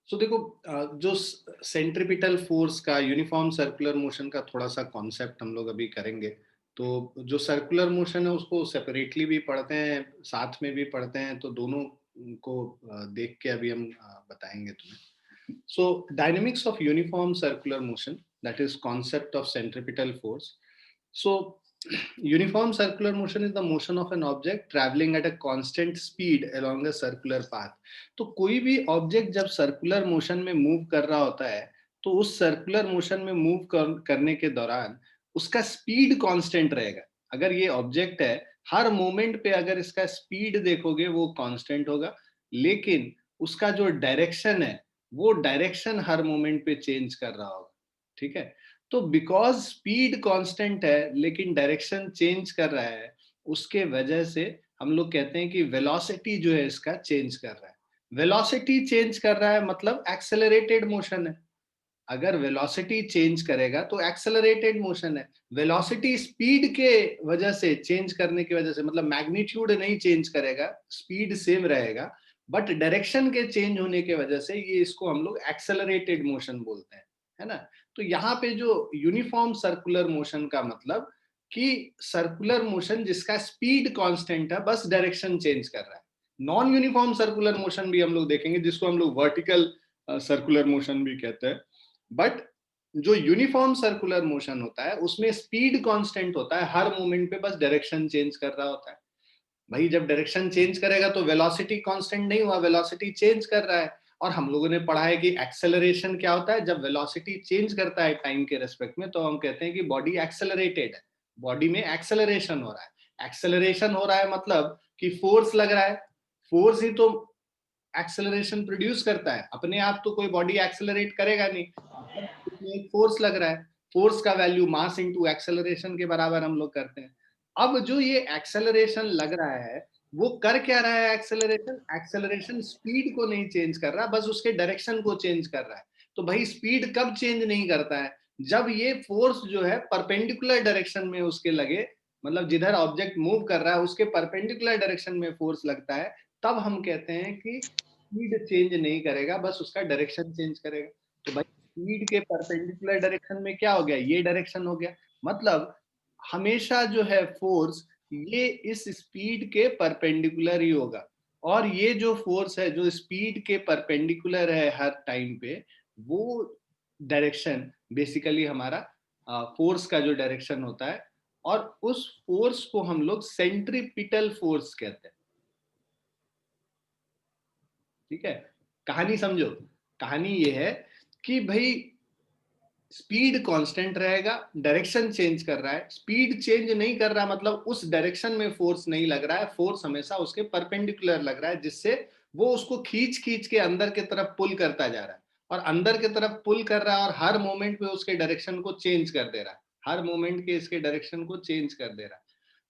सो देखो, जो centripetal force का, यूनिफॉर्म सर्कुलर मोशन का थोड़ा सा कॉन्सेप्ट हम लोग अभी करेंगे। तो जो सर्कुलर मोशन है उसको सेपरेटली भी पढ़ते हैं, साथ में भी पढ़ते हैं, तो दोनों को देख के अभी हम बताएंगे तुम्हें। So dynamics of uniform circular motion, that is concept of centripetal force. So uniform circular motion is the motion of an object traveling at a constant speed along a circular path. तो कोई भी object जब circular motion में move कर रहा होता है, तो उस सर्कुलर मोशन में मूव करने के दौरान उसका स्पीड कांस्टेंट रहेगा। अगर ये ऑब्जेक्ट है, हर मोमेंट पे अगर इसका स्पीड देखोगे वो कांस्टेंट होगा, लेकिन उसका जो डायरेक्शन है वो डायरेक्शन हर मोमेंट पे चेंज कर रहा होगा। ठीक है, तो बिकॉज स्पीड कांस्टेंट है लेकिन डायरेक्शन चेंज कर रहा है, उसके वजह से हम लोग कहते हैं कि वेलोसिटी जो है इसका चेंज कर रहा है। वेलोसिटी चेंज कर रहा है मतलब एक्सेलरेटेड मोशन है। अगर वेलोसिटी चेंज करेगा तो एक्सेलरेटेड मोशन है। वेलोसिटी स्पीड के वजह से चेंज करने की वजह से, मतलब मैग्नीट्यूड नहीं चेंज करेगा, स्पीड सेम रहेगा, बट डायरेक्शन के चेंज होने की वजह से ये, इसको हम लोग एक्सेलरेटेड मोशन बोलते हैं, है ना। तो यहाँ पे जो यूनिफॉर्म सर्कुलर मोशन का मतलब कि सर्कुलर मोशन जिसका स्पीड कांस्टेंट है, बस डायरेक्शन चेंज कर रहा है। नॉन यूनिफॉर्म सर्कुलर मोशन भी हम लोग देखेंगे, जिसको हम लोग वर्टिकल सर्कुलर मोशन भी कहते हैं। बट जो यूनिफॉर्म सर्कुलर मोशन होता है उसमें स्पीड कांस्टेंट होता है, हर मोमेंट पे बस डायरेक्शन चेंज कर रहा होता है। भाई जब डायरेक्शन चेंज करेगा तो वेलोसिटी कांस्टेंट नहीं हुआ, वेलोसिटी चेंज कर रहा है। और हम लोगों ने पढ़ा है कि एक्सेलरेशन क्या होता है, जब वेलोसिटी चेंज करता है टाइम के रेस्पेक्ट में, तो हम कहते हैं कि बॉडी एक्सेलरेटेड है, बॉडी में एक्सेलरेशन हो रहा है। एक्सेलरेशन हो रहा है मतलब कि फोर्स लग रहा है, फोर्स ही तो एक्सेलरेशन प्रोड्यूस करता है। अपने आप तो कोई बॉडी एक्सेलरेट करेगा नहीं, मतलब उसमें एक फोर्स लग रहा है। फोर्स का वैल्यू मास इनटू एक्सेलरेशन के बराबर हम लोग करते हैं। अब जो ये एक्सेलरेशन लग रहा है, वो कर क्या रहा है? एक्सेलरेशन, एक्सेलरेशन स्पीड को नहीं चेंज कर रहा, बस उसके डायरेक्शन को चेंज कर रहा है। तो भाई स्पीड कब चेंज नहीं करता है? जब ये फोर्स जो है परपेंडिकुलर डायरेक्शन में उसके लगे, मतलब जिधर ऑब्जेक्ट मूव कर रहा है उसके परपेंडिकुलर डायरेक्शन में फोर्स लगता है, तब हम कहते हैं कि स्पीड चेंज नहीं करेगा, बस उसका डायरेक्शन चेंज करेगा। तो भाई स्पीड के परपेंडिकुलर डायरेक्शन में क्या हो गया? ये डायरेक्शन हो गया। मतलब हमेशा जो है फोर्स, ये इस स्पीड के परपेंडिकुलर ही होगा। और ये जो फोर्स है जो स्पीड के परपेंडिकुलर है हर टाइम पे, वो डायरेक्शन बेसिकली हमारा फोर्स का जो डायरेक्शन होता है। और उस फोर्स को हम लोग सेंट्रीपिटल फोर्स कहते हैं। ठीक है, कहानी समझो। कहानी ये है कि भाई स्पीड कांस्टेंट रहेगा, डायरेक्शन चेंज कर रहा है। स्पीड चेंज नहीं कर रहा मतलब उस डायरेक्शन में फोर्स नहीं लग रहा है, फोर्स हमेशा उसके परपेंडिकुलर लग रहा है, जिससे वो उसको खींच खींच के अंदर की तरफ पुल करता जा रहा है। और अंदर की तरफ पुल कर रहा है और हर मोमेंट पे उसके डायरेक्शन को चेंज कर दे रहा है, हर मोमेंट के इसके डायरेक्शन को चेंज कर दे रहा है।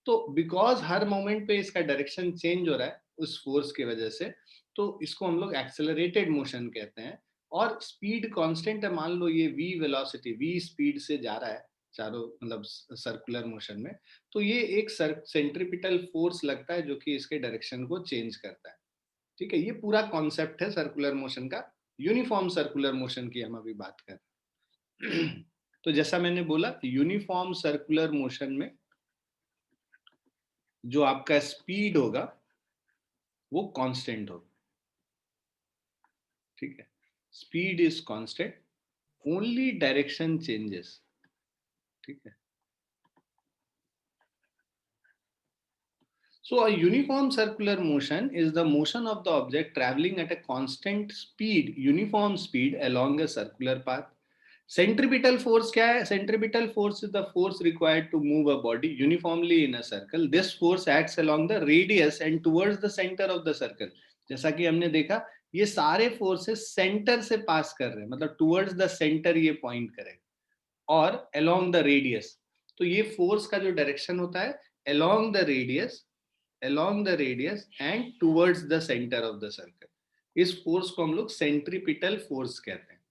तो बिकॉज हर मोमेंट पे इसका डायरेक्शन चेंज हो रहा है उस फोर्स की वजह से, तो इसको हम लोग एक्सेलरेटेड मोशन कहते हैं। और स्पीड कांस्टेंट है, मान लो ये v वेलोसिटी, v स्पीड से जा रहा है चारों, मतलब सर्कुलर मोशन में, तो ये एक सेंट्रीपिटल फोर्स लगता है जो कि इसके डायरेक्शन को चेंज करता है। ठीक है, ये पूरा कॉन्सेप्ट है सर्कुलर मोशन का। यूनिफॉर्म सर्कुलर मोशन की हम अभी बात कर रहे हैं। तो जैसा मैंने बोला, यूनिफॉर्म सर्कुलर मोशन में जो आपका स्पीड होगा वो कांस्टेंट होगा। ठीक है, speed is constant, only direction changes. ठीक है, so a uniform circular motion is the motion of the object traveling at a constant speed, uniform speed along a circular path. Centripetal force क्या है? Centripetal force is the force required to move a body uniformly in a circle. This force acts along the radius and towards the center of the circle. जैसा कि हमने देखा, ये सारे forces centre से पास कर रहे हैं, मतलब टुवर्ड्स द सेंटर ये पॉइंट करेगा। और along the radius, तो ये फोर्स का जो डायरेक्शन होता है along the radius, along the radius and towards the center of the circle, इस फोर्स को हम लोग सेंट्रीपिटल फोर्स कहते हैं।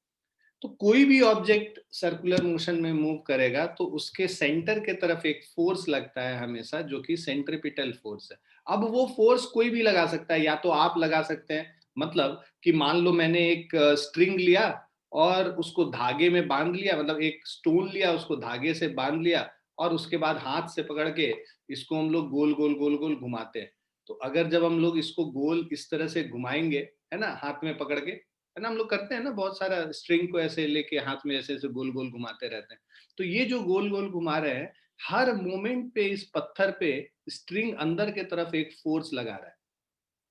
तो कोई भी ऑब्जेक्ट सर्कुलर मोशन में मूव करेगा तो उसके सेंटर के तरफ एक फोर्स लगता है हमेशा, जो कि सेंट्रीपिटल फोर्स है। अब वो फोर्स कोई भी लगा सकता है, या तो आप लगा सकते हैं, मतलब कि मान लो मैंने एक स्ट्रिंग लिया और उसको धागे में बांध लिया, मतलब एक स्टोन लिया उसको धागे से बांध लिया और उसके बाद हाथ से पकड़ के इसको हम लोग गोल गोल गोल गोल घुमाते हैं। तो अगर जब हम लोग इसको गोल इस तरह से घुमाएंगे, है ना, हाथ में पकड़ के, है ना, हम लोग करते हैं ना बहुत सारा, स्ट्रिंग को ऐसे लेके हाथ में ऐसे ऐसे गोल गोल घुमाते रहते हैं। तो ये जो गोल गोल घुमा रहे हैं, हर मोमेंट पे इस पत्थर पे स्ट्रिंग अंदर के तरफ एक फोर्स लगा रहा है।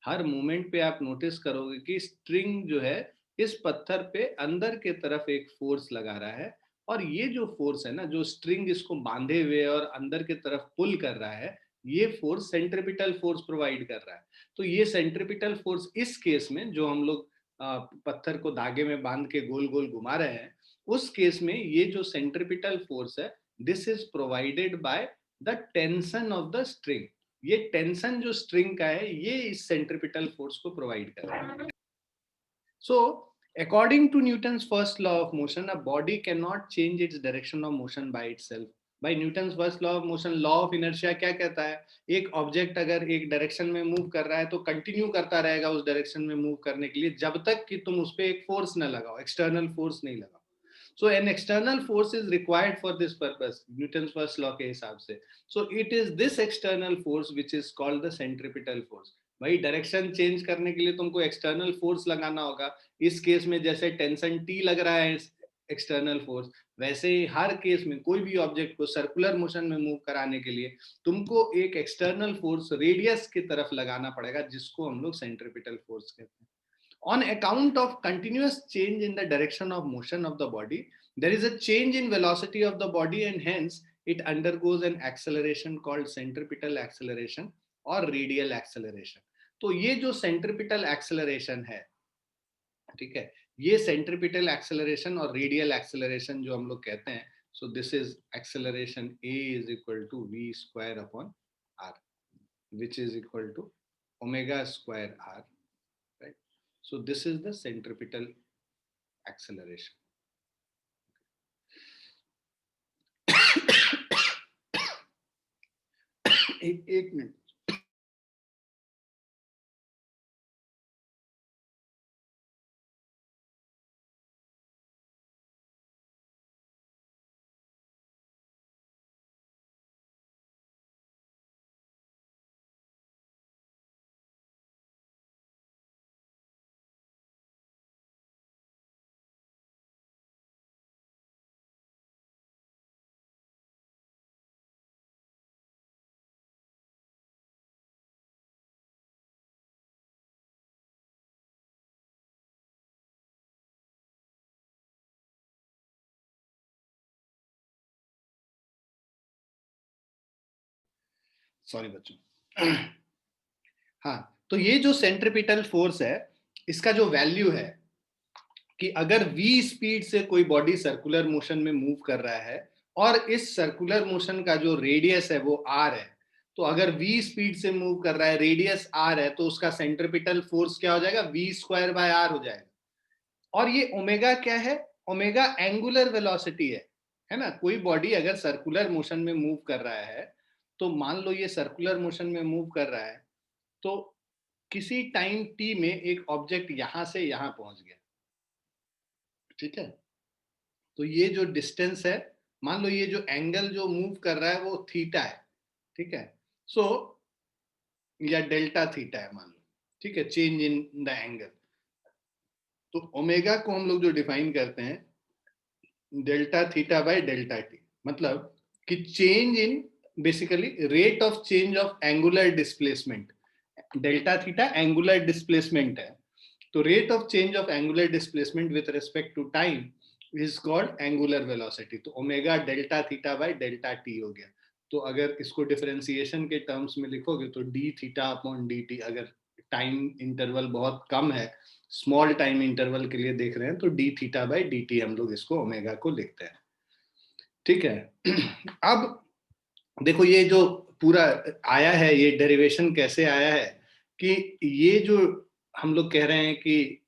हर मोमेंट पे आप नोटिस करोगे कि स्ट्रिंग जो है इस पत्थर पे अंदर के तरफ एक फोर्स लगा रहा है। और ये जो फोर्स है ना, जो स्ट्रिंग इसको बांधे हुए और अंदर के तरफ पुल कर रहा है, ये फोर्स सेंट्रिपिटल फोर्स प्रोवाइड कर रहा है। तो ये सेंट्रिपिटल फोर्स इस केस में जो हम लोग पत्थर को धागे में बांध के गोल गोल घुमा रहे हैं, उस केस में ये जो सेंट्रिपिटल फोर्स है, this is provided by the tension of the string. ये टेंशन जो स्ट्रिंग का है, ये इस सेंट्रिपिटल फोर्स को प्रोवाइड कर रहा है। So according to Newton's first law of motion, a body can not change its direction of motion by itself. भाई Newton's first law of motion, law of inertia क्या कहता है? एक ऑब्जेक्ट अगर एक डायरेक्शन में मूव कर रहा है तो कंटिन्यू करता रहेगा उस डायरेक्शन में मूव करने के लिए, जब तक कि तुम उस पर एक फोर्स न लगाओ, एक्सटर्नल फोर्स नहीं लगाओ। So an external force is required for this purpose, Newton's first law के हिसाब से। So it is this external force which is called the centripetal force। भाई डायरेक्शन चेंज करने के लिए तुमको एक्सटर्नल फोर्स लगाना होगा। इस केस में जैसे टेंशन टी लग रहा है एक्सटर्नल फोर्स, वैसे ही हर केस में कोई भी ऑब्जेक्ट को सर्कुलर मोशन में मूव कराने के लिए तुमको एक एक्सटर्नल फोर्स रेडियस की तरफ लगाना पड़ेगा, जिसको हम लोग सेंट्रिपिटल फोर्स कहते हैं। On account of continuous change in the direction of motion of the body, there is a change in velocity of the body, and hence it undergoes an acceleration called centripetal acceleration or radial acceleration। तो ये जो centripetal acceleration है, ठीक है, ये centripetal acceleration और radial acceleration जो हम लोग कहते हैं, so this is acceleration A is equal to v square upon r, which is equal to omega square r, right? So this is the centripetal acceleration। एक मिनट। सॉरी बच्चों। हाँ, तो ये जो सेंट्रिपिटल फोर्स है, इसका जो वैल्यू है कि अगर v स्पीड से कोई बॉडी सर्कुलर मोशन में मूव कर रहा है और इस सर्कुलर मोशन का जो रेडियस है वो r है, तो अगर v स्पीड से मूव कर रहा है, रेडियस r है, तो उसका सेंट्रिपिटल फोर्स क्या हो जाएगा? v स्क्वायर बाय r हो जाएगा। और ये ओमेगा क्या है? ओमेगा एंगुलर वेलोसिटी है ना। कोई बॉडी अगर सर्कुलर मोशन में मूव कर रहा है, तो मान लो ये सर्कुलर मोशन में मूव कर रहा है, तो किसी टाइम t में एक ऑब्जेक्ट यहां से यहां पहुंच गया, ठीक है। तो ये जो डिस्टेंस है, मान लो ये जो एंगल जो मूव कर रहा है वो थीटा है, ठीक है। सो या डेल्टा थीटा है मान लो, ठीक है, चेंज इन द एंगल। तो ओमेगा को हम लोग जो डिफाइन करते हैं delta theta by delta t, मतलब कि change in, basically rate of change of angular displacement. Delta theta angular displacement है, तो rate of change of angular displacement with respect to time is called angular velocity. तो omega delta theta by delta t हो गया। तो अगर इसको differentiation के terms में लिखोगे तो D theta upon D T, अगर टाइम इंटरवल बहुत कम है, स्मॉल टाइम इंटरवल के लिए देख रहे हैं, तो D theta by D T हम लोग इसको ओमेगा को लिखते हैं, ठीक है। अब देखो ये जो पूरा आया है, ये डेरिवेशन कैसे आया है कि ये जो हम लोग कह रहे हैं कि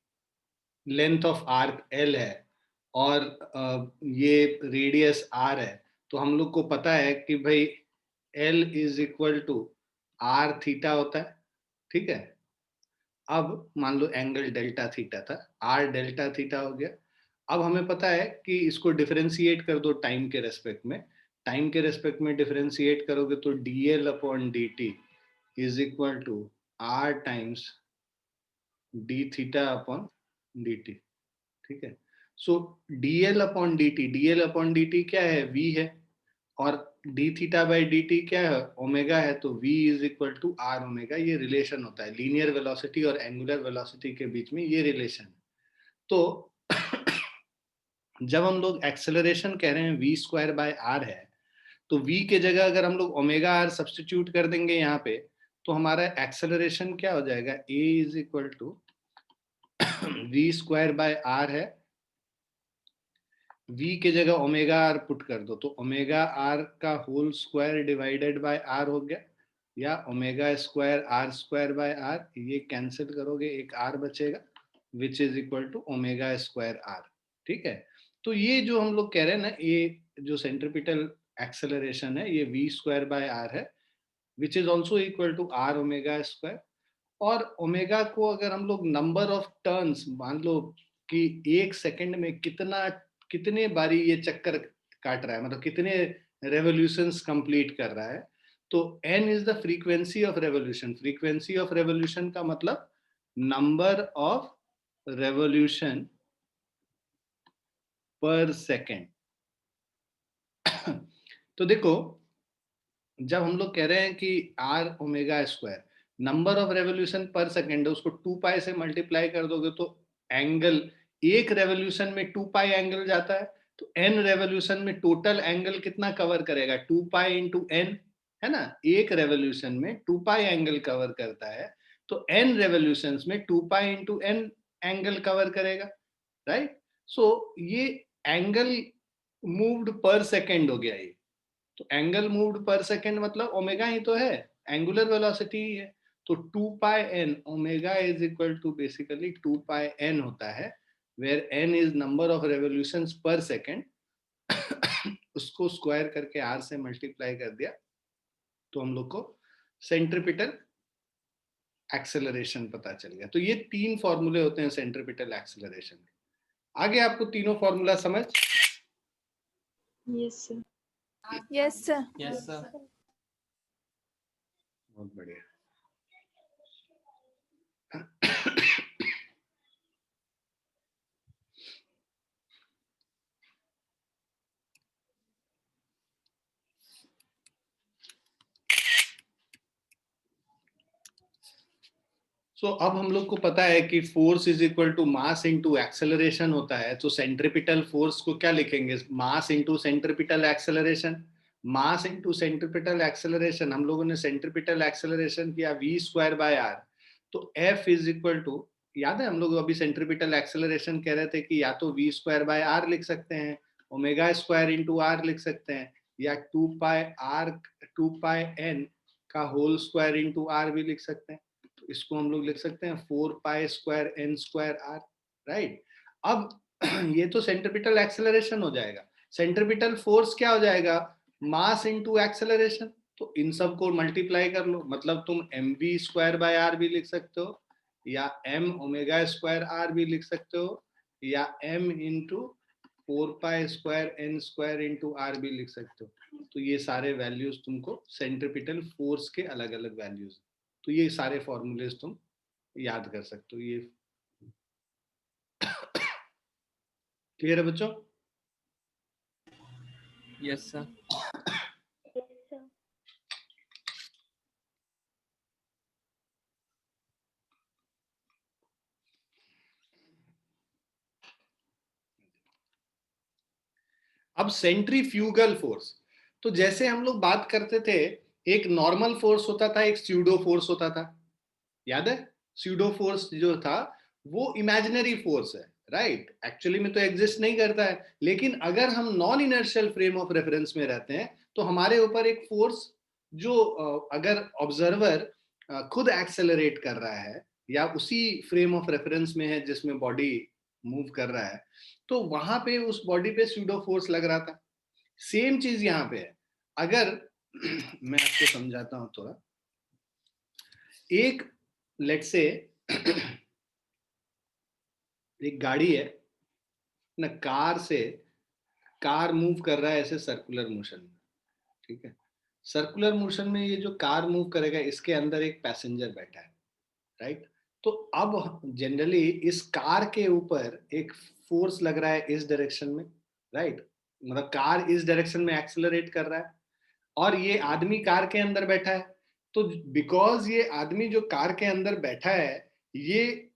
लेंथ ऑफ आर्क एल है और ये रेडियस आर है, तो हम लोग को पता है कि भाई L is equal to R theta होता है, ठीक है। अब मान लो एंगल डेल्टा थीटा था, आर डेल्टा थीटा हो गया। अब हमें पता है कि इसको डिफरेंशिएट कर दो टाइम के रेस्पेक्ट में, टाइम के रेस्पेक्ट में डिफरेंशिएट करोगे तो dl upon dt is equal to R times D theta upon dt। ठीक है, सो dl अपॉन dt क्या है, v है, और D theta by D T क्या है, ओमेगा है, तो v is equal to R omega. ये रिलेशन होता है लीनियर वेलोसिटी और एंगुलर वेलोसिटी के बीच में, ये रिलेशन। तो जब हम लोग एक्सेलरेशन कह रहे हैं v स्क्वायर बाय आर है, तो v के जगह अगर हम लोग ओमेगा आर सब्सटीट्यूट कर देंगे यहाँ पे, तो हमारा एक्सेलरेशन क्या हो जाएगा, a is equal to V square by R है, v के जगह ओमेगा आर पुट कर दो तो ओमेगा आर का whole square divided by R हो गया, या omega square R square by R, ये कैंसिल करोगे एक आर बचेगा, which is equal to omega square R. ठीक है, तो ये जो हम लोग कह रहे हैं ना, ये जो सेंट्रिपिटल एक्सेलरेशन है, ये वी स्क्वायर बाय आर है, which is also equal to R omega square. और ओमेगा को अगर हम लोग नंबर ऑफ टर्न्स मान लो कि एक सेकंड में कितना, कितने बारी ये चक्कर काट रहा है, मतलब कितने रेवोल्यूशंस कंप्लीट कर रहा है, तो n is the frequency of revolution. Frequency of revolution का मतलब number of revolution per second. तो देखो, जब हम लोग कह रहे हैं कि R omega square number of revolution per second है, उसको 2 पाई से मल्टीप्लाई कर दोगे तो एंगल, एक रेवोल्यूशन में 2 पाई एंगल जाता है, तो एन रेवोल्यूशन में टोटल एंगल कितना कवर करेगा, 2 पाई इंटू एन, है ना, एक रेवोल्यूशन में 2 पाई एंगल कवर करता है, तो एन रेवोल्यूशन में 2 pi into n angle cover करेगा, राइट। सो ये एंगल मूव्ड पर सेकेंड हो गया ये। तो एंगल मूव्ड पर सेकेंड मतलब ओमेगा ही तो है, एंगुलर वेलोसिटी ही है। तो 2 pi n omega is equal to basically 2 pi n होता है, where n is number of revolutions per second. उसको स्क्वायर करके आर से मल्टीप्लाई कर दिया तो हम लोग को सेंट्रिपिटल एक्सेलरेशन पता चल गया। तो ये 3 फॉर्मूले होते हैं सेंट्रिपिटल एक्सेलरेशन के। आगे आपको तीनों फॉर्मूला समझ? Yes sir. Yes sir. Yes sir. बहुत बढ़िया। सो अब हम लोग को पता है कि force is equal to mass into acceleration होता है, तो सेंट्रिपिटल फोर्स को क्या लिखेंगे, mass into centripetal acceleration. Mass into centripetal acceleration, हम लोगों ने सेंट्रिपिटल एक्सेलरेशन किया वी स्क्वायर बाय आर, तो एफ इज इक्वल टू, याद है हम लोग अभी सेंट्रिपिटल एक्सेलरेशन कह रहे थे कि या तो वी स्क्वायर बाय आर लिख सकते हैं, ओमेगा स्क्वायर इंटू आर लिख सकते हैं, या 2 पाई एन का होल स्क्वायर इंटू आर भी लिख सकते हैं। इसको हम लोग लिख सकते हैं 4 pi square N square R, right. अब ये तो सेंट्रिपिटल एक्सेलरेशन हो जाएगा। सेंट्रिपिटल फोर्स क्या हो जाएगा, मास इनटू एक्सेलरेशन। तो इन सब को मल्टीप्लाई कर लो, मतलब तुम M V square by R भी लिख सकते हो, या एम ओमेगा स्क्वायर आर भी लिख सकते हो, या M into 4 pi square N square into R भी लिख सकते हो। तो ये सारे वैल्यूज तुमको सेंट्रिपिटल फोर्स के अलग अलग वैल्यूज, तो ये सारे फॉर्मूलेज तुम याद कर सकते हो। ये क्लियर है बच्चों? Yes sir. अब सेंट्रीफ्यूगल फोर्स, तो जैसे हम लोग बात करते थे, एक नॉर्मल फोर्स होता था, एक स्यूडो फोर्स होता था, याद है? स्यूडो फोर्स जो था वो इमेजिनरी फोर्स है, राइट, एक्चुअली में तो एग्जिस्ट नहीं करता है, लेकिन अगर हम non inertial frame of reference में रहते हैं तो हमारे ऊपर एक फोर्स जो अगर ऑब्जर्वर खुद एक्सेलरेट कर रहा है या उसी फ्रेम ऑफ रेफरेंस में है जिसमें बॉडी मूव कर रहा है, तो वहां पे उस बॉडी पे स्यूडो फोर्स लग रहा था। सेम चीज यहाँ पे है। अगर मैं आपको समझाता हूं थोड़ा, एक लेट से एक गाड़ी है ना, कार मूव कर रहा है ऐसे सर्कुलर मोशन में, ठीक है। सर्कुलर मोशन में ये जो कार मूव करेगा, इसके अंदर एक पैसेंजर बैठा है, राइट। तो अब जनरली इस कार के ऊपर एक फोर्स लग रहा है इस डायरेक्शन में, राइट। मतलब कार इस डायरेक्शन में एक्सेलरेट कर रहा है, और ये आदमी कार के अंदर बैठा है। तो बिकॉज ये आदमी जो कार के अंदर बैठा है, ये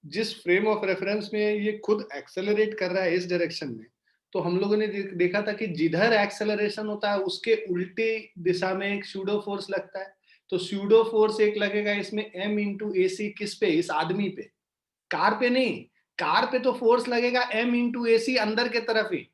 जिस फ्रेम ऑफ रेफरेंस में ये खुद एक्सेलरेट कर रहा है इस डायरेक्शन में, तो हम लोगों ने देखा था कि जिधर एक्सेलरेशन होता है उसके उल्टे दिशा में एक स्यूडो फोर्स लगता है। तो स्यूडो फोर्स एक लगेगा इसमें m इंटू ए सी, किस पे, इस आदमी पे, कार पे नहीं। कार पे तो फोर्स लगेगा m इंटू ए सी अंदर के तरफ ही,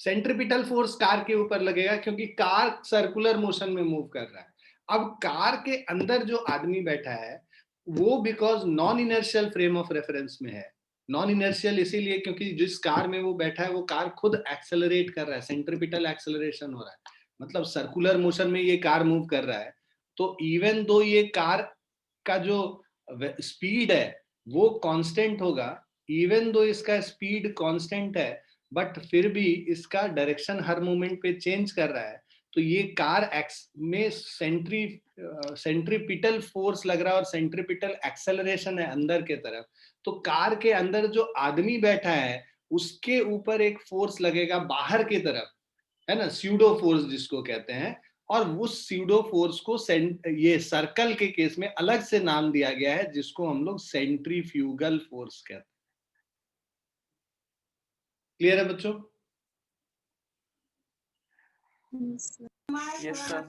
सेंट्रिपिटल फोर्स कार के ऊपर लगेगा क्योंकि कार सर्कुलर मोशन में मूव कर रहा है। अब कार के अंदर जो आदमी बैठा है वो because non inertial frame of reference में है। नॉन इनर्शियल इसीलिए क्योंकि जिस कार में वो बैठा है वो कार खुद एक्सेलरेट कर रहा है, सेंट्रिपिटल एक्सेलरेशन हो रहा है, मतलब सर्कुलर मोशन में ये कार मूव कर रहा है। तो इवन दो ये कार का जो स्पीड है वो कांस्टेंट होगा, इवन दो इसका स्पीड कांस्टेंट है, बट फिर भी इसका डायरेक्शन हर मोमेंट पे चेंज कर रहा है। तो ये कार एक्स में सेंट्रीपिटल फोर्स लग रहा है और सेंट्रीपिटल एक्सेलरेशन है अंदर के तरफ। तो कार के अंदर जो आदमी बैठा है उसके ऊपर एक फोर्स लगेगा बाहर की तरफ, है ना, स्यूडो फोर्स जिसको कहते हैं। और उस स्यूडो फोर्स को ये सर्कल के केस में अलग से नाम दिया गया है जिसको हम लोग सेंट्रीफ्यूगल फोर्स कहते हैं। क्लियर है बच्चों? Yes sir.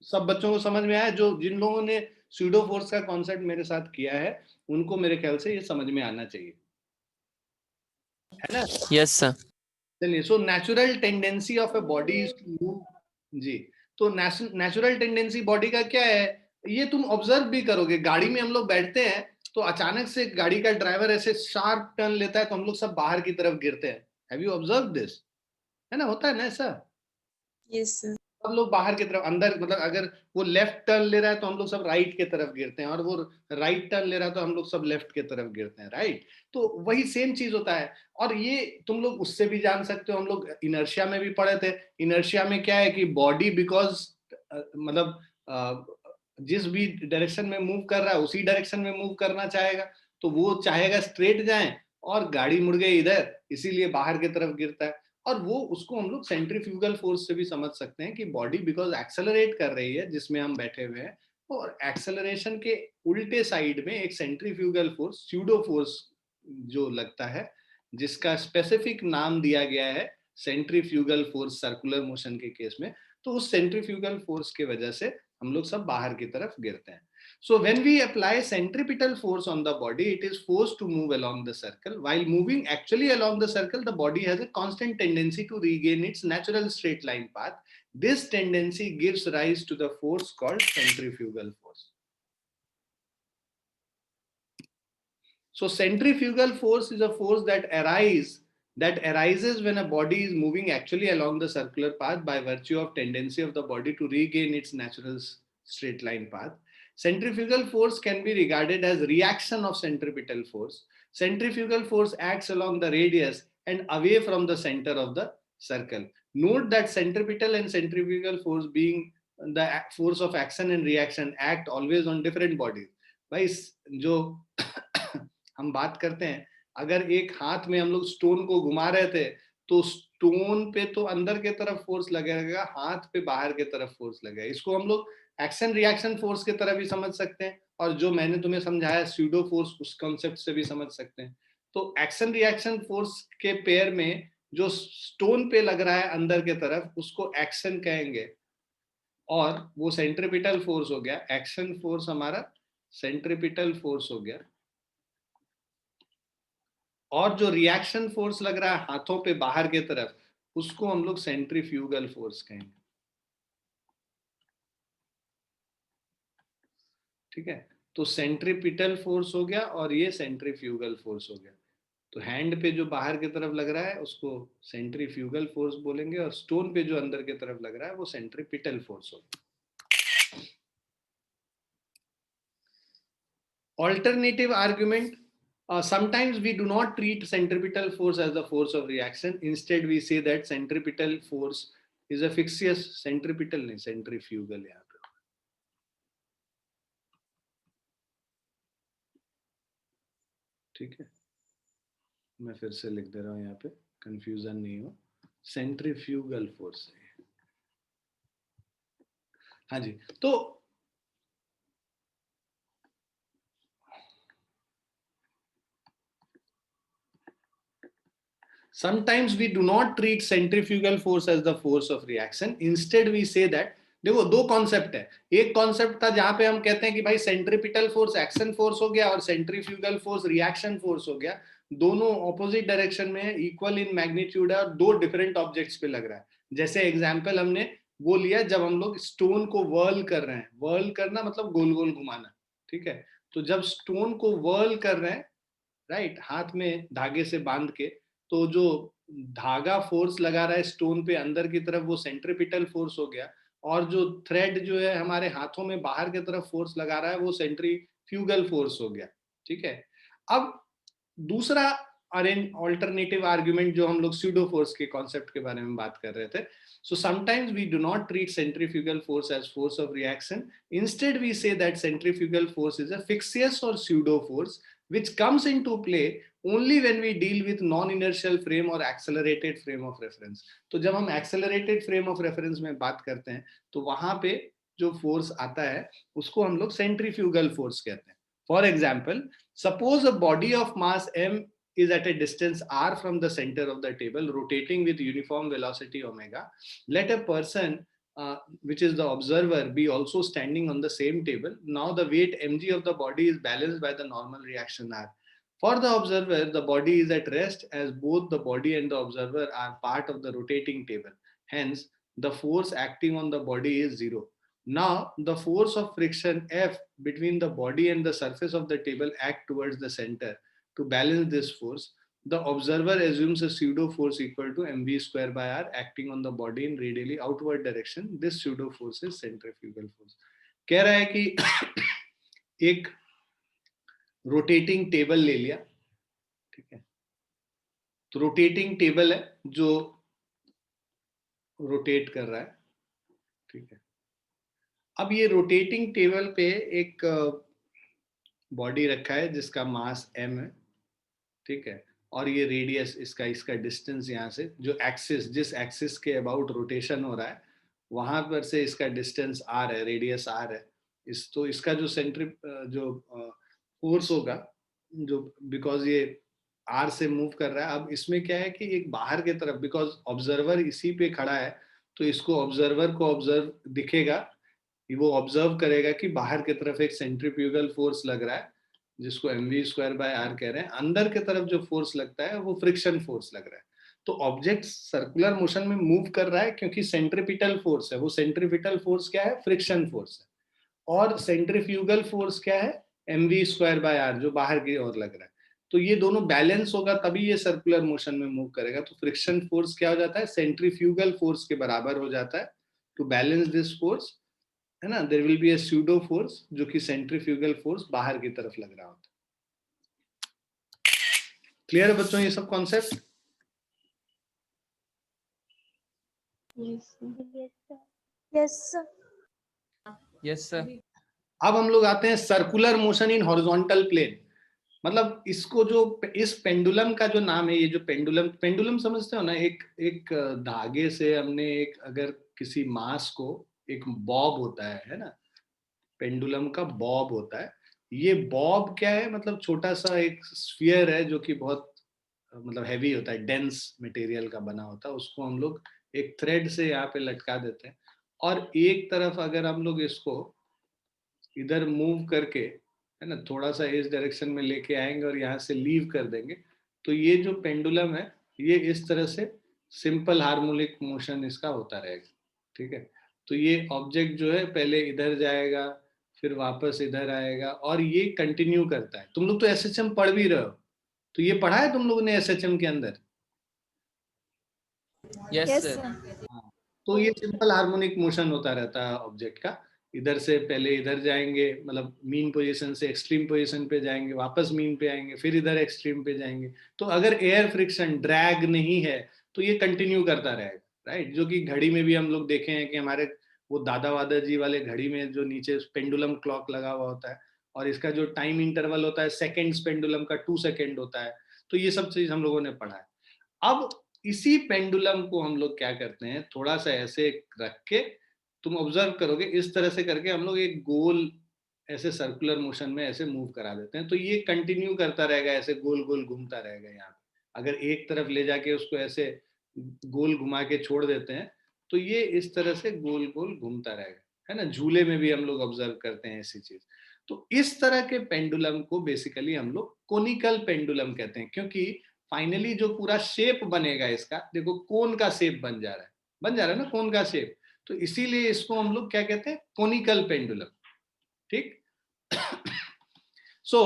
सब बच्चों को समझ में आया? जो जिन लोगों ने स्यूडो फोर्स का कॉन्सेप्ट मेरे साथ किया है उनको मेरे ख्याल से ये समझ में आना चाहिए, है ना? Yes sir. चलिए, so natural tendency of a body is to move. जी, तो नेचुरल टेंडेंसी बॉडी का क्या है, ये तुम ऑब्जर्व भी करोगे। गाड़ी में हम लोग बैठते हैं तो अचानक से गाड़ी का ड्राइवर ऐसे शार्प टर्न लेता है तो हम लोग सब बाहर की तरफ गिरते हैं। Have you observe this? है ना, होता है ना ऐसा? Yes sir. सब लोग बाहर की तरफ, अंदर मतलब अगर वो लेफ्ट टर्न ले रहा है तो हम लोग सब राइट की तरफ गिरते हैं, और वो राइट टर्न ले रहा है तो हम लोग सब लेफ्ट की तरफ गिरते हैं, राइट। तो वही सेम चीज होता है। और ये तुम लोग उससे भी जान सकते हो, हम लोग इनर्शिया में भी पढ़े थे। इनर्शिया में क्या है कि बॉडी बिकॉज मतलब जिस भी डायरेक्शन में मूव कर रहा है उसी डायरेक्शन में मूव करना चाहेगा, तो वो चाहेगा स्ट्रेट जाए, और गाड़ी मुड़ गई इधर, इसीलिए बाहर की तरफ गिरता है। और वो उसको हम लोग सेंट्रीफ्यूगल फोर्स से भी समझ सकते हैं कि बॉडी बिकॉज एक्सेलरेट कर रही है जिसमें हम बैठे हुए हैं, और एक्सेलरेशन के उल्टे साइड में एक सेंट्रीफ्यूगल फोर्स, स्यूडो फोर्स जो लगता है, जिसका स्पेसिफिक नाम दिया गया है सेंट्रीफ्यूगल फोर्स सर्कुलर मोशन के केस में। तो उस सेंट्रीफ्यूगल फोर्स के वजह से हम लोग सब बाहर की तरफ गिरते हैं। So when we apply centripetal force on the body, it is forced to move along the circle. While moving actually along the circle, the body has a constant tendency to regain its natural straight line path. This tendency gives rise to the force called centrifugal force. So centrifugal force is a force that arises when a body is moving actually along the circular path by virtue of tendency of the body to regain its natural straight line path. Centrifugal force can be regarded as reaction of centripetal force. Centrifugal force acts along the radius and away from the center of the circle. Note that centripetal and centrifugal force, being the force of action and reaction, act always on different bodies. भाई जो हम बात करते हैं, अगर एक हाथ में हम लोग स्टोन को घुमा रहे थे तो स्टोन पे तो अंदर के तरफ फोर्स लगेगा, हाथ पे बाहर के तरफ फोर्स लगेगा। इसको हम लोग एक्शन रिएक्शन फोर्स की तरह भी समझ सकते हैं, और जो मैंने तुम्हें समझाया स्यूडो फोर्स, उस कॉन्सेप्ट से भी समझ सकते हैं। तो एक्शन रिएक्शन फोर्स के पेयर में जो स्टोन पे लग रहा है अंदर के तरफ उसको एक्शन कहेंगे, और वो सेंट्रिपिटल फोर्स हो गया। एक्शन फोर्स हमारा सेंट्रिपिटल फोर्स हो गया, और जो रिएक्शन फोर्स लग रहा है हाथों पे बाहर की तरफ उसको हम लोग सेंट्रीफ्यूगल फोर्स कहेंगे। ठीक है, तो सेंट्रीपिटल फोर्स हो गया और ये सेंट्रीफ्यूगल फोर्स हो गया। तो हैंड पे जो बाहर की तरफ लग रहा है उसको सेंट्रीफ्यूगल फोर्स बोलेंगे, और स्टोन पे जो अंदर की तरफ लग रहा है वो सेंट्रीपिटल फोर्स होगा। Alternative argument, sometimes we do not treat centripetal force as the force of reaction. Instead, we say that centripetal force is a fictitious, centripetal नहीं, centrifugal यहाँ पे. ठीक है, मैं फिर से लिख दे रहा हूँ यहाँ पे, कंफ्यूजन नहीं हो. सेंट्रीफ्यूगल फोर्स है. हाँ जी. तो sometimes we do not treat centrifugal force as the force of reaction. Instead we say that, देखो दो कॉन्सेप्ट है. एक कॉन्सेप्ट था जहां पे हम कहते हैं कि भाई सेंट्रिपिटल फोर्स एक्शन फोर्स हो गया और सेंट्रीफ्यूगल फोर्स रिएक्शन फोर्स हो गया. दोनों ऑपोजिट डायरेक्शन में है, इक्वल इन मैग्नीट्यूड है और दो डिफरेंट ऑब्जेक्ट्स पे लग रहा है. जैसे एग्जांपल हमने वो लिया जब हम लोग स्टोन को वर्ल कर रहे हैं. वर्ल करना मतलब गोल गोल घुमाना. ठीक है, तो जब स्टोन को वर्ल कर रहे हैं, राइट, हाथ में धागे से बांध के, तो जो धागा फोर्स लगा रहा है स्टोन पे अंदर की तरफ वो सेंट्रीपिटल फोर्स हो गया, और जो थ्रेड जो है हमारे हाथों में बाहर की तरफ फोर्स लगा रहा है वो सेंट्रीफ्यूगल फोर्स हो गया. ठीक है. अब दूसरा ऑल्टरनेटिव आर्ग्यूमेंट जो हम लोग स्यूडो फोर्स के कॉन्सेप्ट के बारे में बात कर रहे थे. So sometimes we do not treat centrifugal force as force of reaction. Instead, we say that centrifugal force is a fictitious or pseudo force which comes into play only when we deal with non-inertial frame or accelerated frame of reference. तो जब हम accelerated frame of reference में बात करते हैं तो वहां पे जो फोर्स आता है उसको हम लोग centrifugal force कहते हैं. For example, suppose a body of mass m is at a distance r from the center of the table, rotating with uniform velocity omega. Let a person, which is the observer, be also standing on the same table. Now the weight mg of the body is balanced by the normal reaction r. For the observer, the body is at rest as both the body and the observer are part of the rotating table. Hence, the force acting on the body is zero. Now, the force of friction F between the body and the surface of the table act towards the center. To balance this force, the observer assumes a pseudo force equal to mv square by r acting on the body in radially outward direction. This pseudo force is centrifugal force. कह रहा है कि एक rotating table ले लिया. ठीक है, तो रोटेटिंग टेबल है जो रोटेट कर रहा है. ठीक है, अब ये रोटेटिंग टेबल पे एक बॉडी रखा है जिसका मास m है. ठीक है, और ये रेडियस इसका इसका डिस्टेंस यहाँ से जो एक्सिस जिस एक्सिस के अबाउट रोटेशन हो रहा है वहां पर से इसका डिस्टेंस r है, रेडियस r है. इस तो इसका जो जो फोर्स होगा जो बिकॉज ये r से मूव कर रहा है. अब इसमें क्या है कि एक बाहर की तरफ, बिकॉज ऑब्जर्वर इसी पे खड़ा है तो इसको ऑब्जर्वर को ऑब्जर्व दिखेगा, वो ऑब्जर्व करेगा कि बाहर की तरफ एक सेंट्रीफ्यूगल फोर्स लग रहा है जिसको mv स्क्वायर बाय r कह रहे हैं. अंदर की तरफ जो फोर्स लगता है वो फ्रिक्शन फोर्स लग रहा है. तो ऑब्जेक्ट सर्कुलर मोशन में मूव कर रहा है क्योंकि सेंट्रीपिटल फोर्स है. वो सेंट्रीपिटल फोर्स क्या है? फ्रिक्शन फोर्स है. और सेंट्रीफ्यूगल फोर्स क्या है? mv स्क्वायर बाय r जो बाहर की ओर लग रहा है. तो ये दोनों बैलेंस होगा तभी ये सर्कुलर मोशन में मूव करेगा. तो फ्रिक्शन फोर्स क्या हो जाता है? सेंट्रीफ्यूगल फोर्स के बराबर हो जाता है. टू बैलेंस दिस फोर्स, है ना, there will be a pseudo force जो कि सेंट्रीफ्यूगल फोर्स बाहर की तरफ लग रहा होता है. क्लियर है बच्चों ये सब कॉन्सेप्ट? Yes sir. अब हम लोग आते हैं circular motion in horizontal plane. मतलब इसको जो इस पेंडुलम का जो नाम है, ये जो पेंडुलम समझते हो ना, एक धागे से हमने एक अगर किसी मास को, एक बॉब होता है ना, पेंडुलम का बॉब होता है. ये बॉब क्या है? मतलब छोटा सा एक स्फीयर है जो कि बहुत मतलब हैवी होता है, डेंस मटेरियल का बना होता है. उसको हम लोग एक थ्रेड से यहाँ पे लटका देते हैं और एक तरफ अगर हम लोग इसको इधर मूव करके, है ना, थोड़ा सा इस डायरेक्शन में लेके आएंगे और यहाँ से लीव कर देंगे तो ये जो पेंडुलम है ये इस तरह से सिंपल हार्मोनिक मोशन इसका होता रहेगा. ठीक है, तो ये ऑब्जेक्ट जो है पहले इधर जाएगा फिर वापस इधर आएगा और ये कंटिन्यू करता है. तुम लोग तो एसएचएम पढ़ भी रहे हो, तो ये पढ़ा है तुम लोगों ने एसएचएम के अंदर? Yes sir. हाँ, तो ये सिंपल हार्मोनिक मोशन होता रहता है ऑब्जेक्ट का. इधर से पहले इधर जाएंगे, मतलब मीन पोजीशन से एक्सट्रीम पोजीशन पे जाएंगे, वापस मीन पे आएंगे, फिर इधर एक्सट्रीम पे जाएंगे। तो अगर एयर फ्रिक्शन ड्रैग नहीं है तो ये कंटिन्यू करता रहेगा, राइट। जो कि घड़ी में भी हम लोग देखे हैं कि हमारे वो दादा वादा जी वाले घड़ी में जो नीचे पेंडुलम क्लॉक लगा हुआ होता है और इसका जो टाइम इंटरवल होता है सेकेंड्स, पेंडुलम का 2 सेकेंड होता है। तो ये सब चीज हम लोगों ने पढ़ा है। अब इसी पेंडुलम को हम लोग क्या करते हैं, थोड़ा सा ऐसे रख के, तुम ऑब्जर्व करोगे इस तरह से करके हम लोग एक गोल ऐसे सर्कुलर मोशन में ऐसे मूव करा देते हैं। तो ये कंटिन्यू करता रहेगा, ऐसे गोल गोल घूमता रहेगा। यहाँ पे अगर एक तरफ ले जाके उसको ऐसे गोल घुमा के छोड़ देते हैं तो ये इस तरह से गोल गोल घूमता रहेगा, है ना। झूले में भी हम लोग ऑब्जर्व करते हैं ऐसी चीज। तो इस तरह के पेंडुलम को बेसिकली हम लोग कोनिकल पेंडुलम कहते हैं, क्योंकि फाइनली जो पूरा शेप बनेगा इसका, देखो कोन का शेप बन जा रहा है ना, कोन का शेप। तो इसीलिए इसको हम लोग क्या कहते हैं, कोनिकल पेंडुलम। ठीक। सो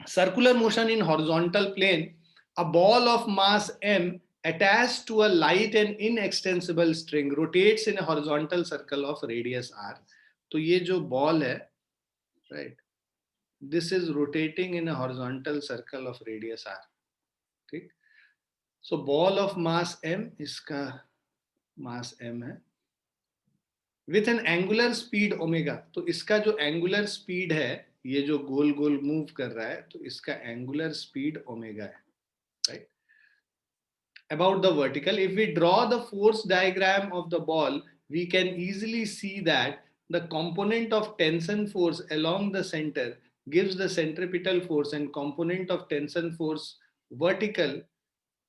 circular motion in horizontal plane, a ball of mass m attached to a light and inextensible string rotates in a horizontal circle of radius r. तो ये जो बॉल है, right, this is rotating in a horizontal circle of radius r. ठीक। सो ball of mass m, इसका मास m है, with an angular speed omega. तो इसका जो एंगुलर स्पीड है, ये जो गोल गोल मूव कर रहा है, तो इसका एंगुलर स्पीड ओमेगा है, right. About the vertical, if we draw the force diagram of the ball, we can easily see that the component of tension force along the center gives the centripetal force, and component of tension force vertical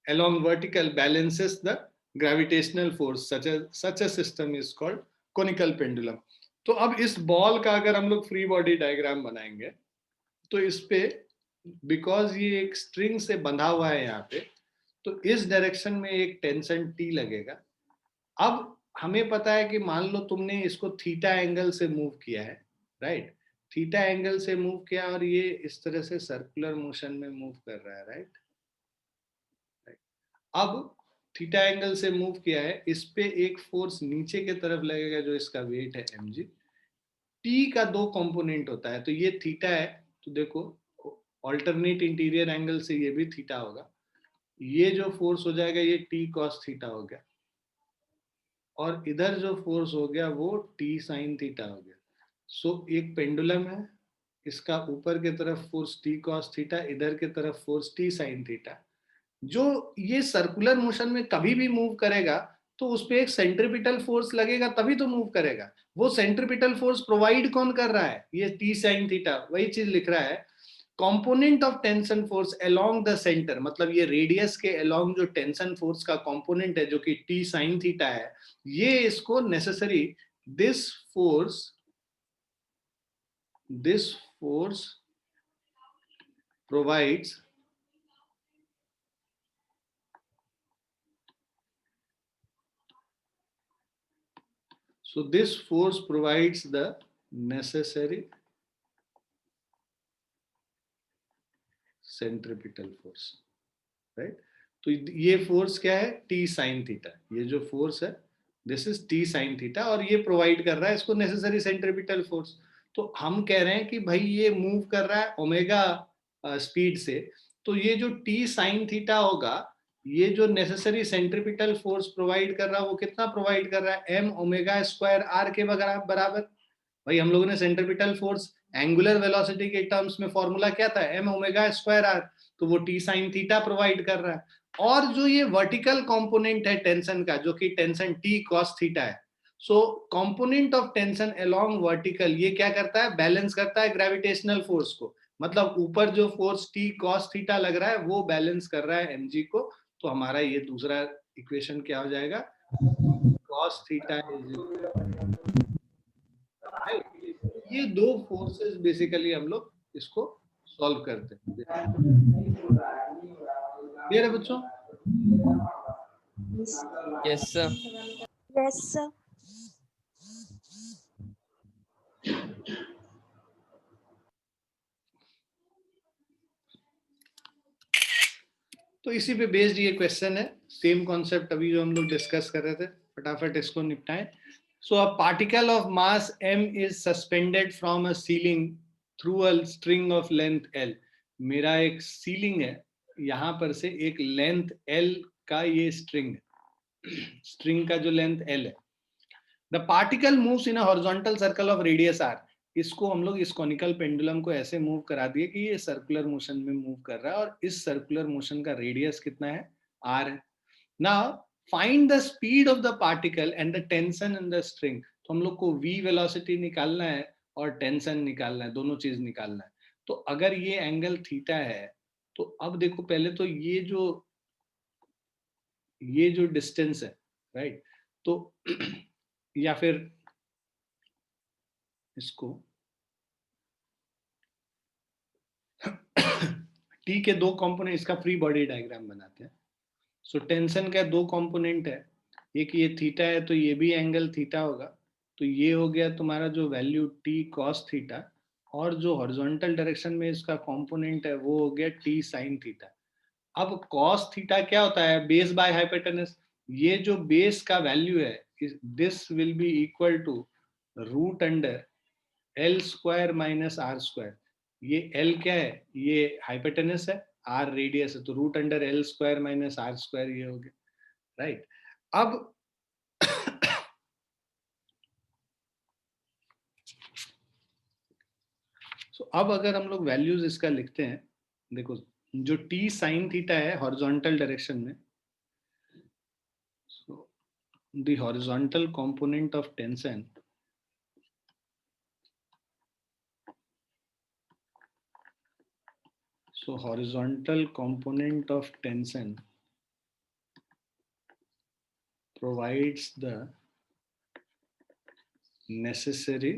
along vertical balances the gravitational force. Such a system is called conical pendulum. तो अब इस ball का अगर हम लोग free body diagram बनाएंगे तो इस पे, बिकॉज ये एक स्ट्रिंग से बंधा हुआ है यहाँ पे, तो इस डायरेक्शन में एक टेंशन टी लगेगा। अब हमें पता है कि मान लो तुमने इसको थीटा एंगल से मूव किया है, राइट। थीटा एंगल से मूव किया और ये इस तरह से सर्कुलर मोशन में मूव कर रहा है, राइट। अब थीटा एंगल से मूव किया है, इस पे एक फोर्स नीचे की तरफ लगेगा जो इसका वेट है mg। टी का 2 कंपोनेंट होता है, तो ये थीटा है, तो देखो ऑल्टरनेट इंटीरियर एंगल से ये भी थीटा होगा। ये जो फोर्स हो जाएगा ये टी कॉस थीटा हो गया, और इधर जो फोर्स हो गया वो टी साइन थीटा हो गया। सो एक पेंडुलम है, इसका ऊपर की तरफ फोर्स टी कॉस थीटा, इधर की तरफ फोर्स टी साइन थीटा। जो ये सर्कुलर मोशन में कभी भी मूव करेगा तो उस पर एक सेंट्रिपिटल फोर्स लगेगा तभी तो मूव करेगा। वो सेंट्रिपिटल फोर्स प्रोवाइड कौन कर रहा है, ये टी साइन थीटा। वही चीज लिख रहा है, component of tension force along the centre, मतलब ये रेडियस के अलोंग जो टेंशन फोर्स का कंपोनेंट है जो कि टी साइन थीटा है, ये इसको necessary this force provides So this force provides the necessary centripetal force, right? तो ये फोर्स क्या है, टी साइन थीटा। ये जो फोर्स है this is T sine theta, और ये प्रोवाइड कर रहा है इसको नेसेसरी सेंट्रिपिटल फोर्स। तो हम कह रहे हैं कि भाई ये मूव कर रहा है ओमेगा स्पीड से, तो ये जो टी साइन थीटा होगा, ये जो नेसेसरी सेंट्रिपिटल फोर्स प्रोवाइड कर रहा है वो कितना प्रोवाइड कर रहा है, एम ओमेगा स्क्वायर आर के बराबर। भाई हम लोगों ने सेंट्रिपिटल फोर्स एंगुलर वेलोसिटी के टर्म्स में फॉर्मूला क्या था, एम ओमेगा स्क्वायर आर, तो वो टी साइन थीटा प्रोवाइड कर रहा है। और जो ये वर्टिकल कंपोनेंट है टेंशन का, जो कि टेंशन टी कॉस थीटा है, so component of tension along vertical ये क्या करता है, बैलेंस करता है ग्रेविटेशनल फोर्स को। मतलब ऊपर जो फोर्स टी कॉस थीटा लग रहा है वो बैलेंस कर रहा है mg को। तो हमारा ये दूसरा इक्वेशन क्या हो जाएगा, कॉस थीटा इज, ये दो फोर्सेस बेसिकली हम लोग इसको सॉल्व करते हैं। क्लियर है बच्चों? Yes, sir. Yes, sir. तो इसी पे बेस्ड ये क्वेश्चन है, सेम कॉन्सेप्ट अभी जो हम लोग डिस्कस कर रहे थे, फटाफट इसको निपटाएं। So a particle of mass m is suspended from a ceiling through a string of length L. मेरा एक सीलिंग है, यहां पर से एक लेंथ L का ये स्ट्रिंग है, स्ट्रिंग का जो लेंथ L है. The particle moves in a horizontal circle of radius r. इसको हम लोग इस कॉनिकल पेंडुलम को ऐसे मूव करा दिए कि ये सर्कुलर मोशन में मूव कर रहा है और इस सर्कुलर मोशन का रेडियस कितना है, r है. Now find the speed of the particle and the tension in the string. तो हम लोग को v वेलोसिटी निकालना है और टेंशन निकालना है, दोनों चीज निकालना है. तो अगर ये एंगल थीटा है तो अब देखो पहले तो ये जो डिस्टेंस है, राइट, तो या फिर इसको टी के दो कंपोनेंट, इसका फ्री बॉडी डायग्राम बनाते हैं. सो टेंशन का दो कंपोनेंट है, एक ये थीटा है तो ये भी एंगल थीटा होगा. तो ये हो गया तुम्हारा जो वैल्यू टी कॉस थीटा, और जो हॉरिजॉन्टल डायरेक्शन में इसका कंपोनेंट है वो हो गया टी साइन थीटा. अब कॉस थीटा क्या होता है, बेस बाय हाइपोटेनस. ये जो बेस का वैल्यू है, this will be equal to root under L square minus are square. ये एल क्या है, ये हाइपोटेनस है, आर रेडियस है, तो root under L square minus are square ये हो गया, राइट. अब अब अगर हम लोग वैल्यूज इसका लिखते हैं, देखो जो टी साइन थीटा है हॉरिजॉन्टल डायरेक्शन में, so the horizontal component of tension, so horizontal component of tension provides the necessary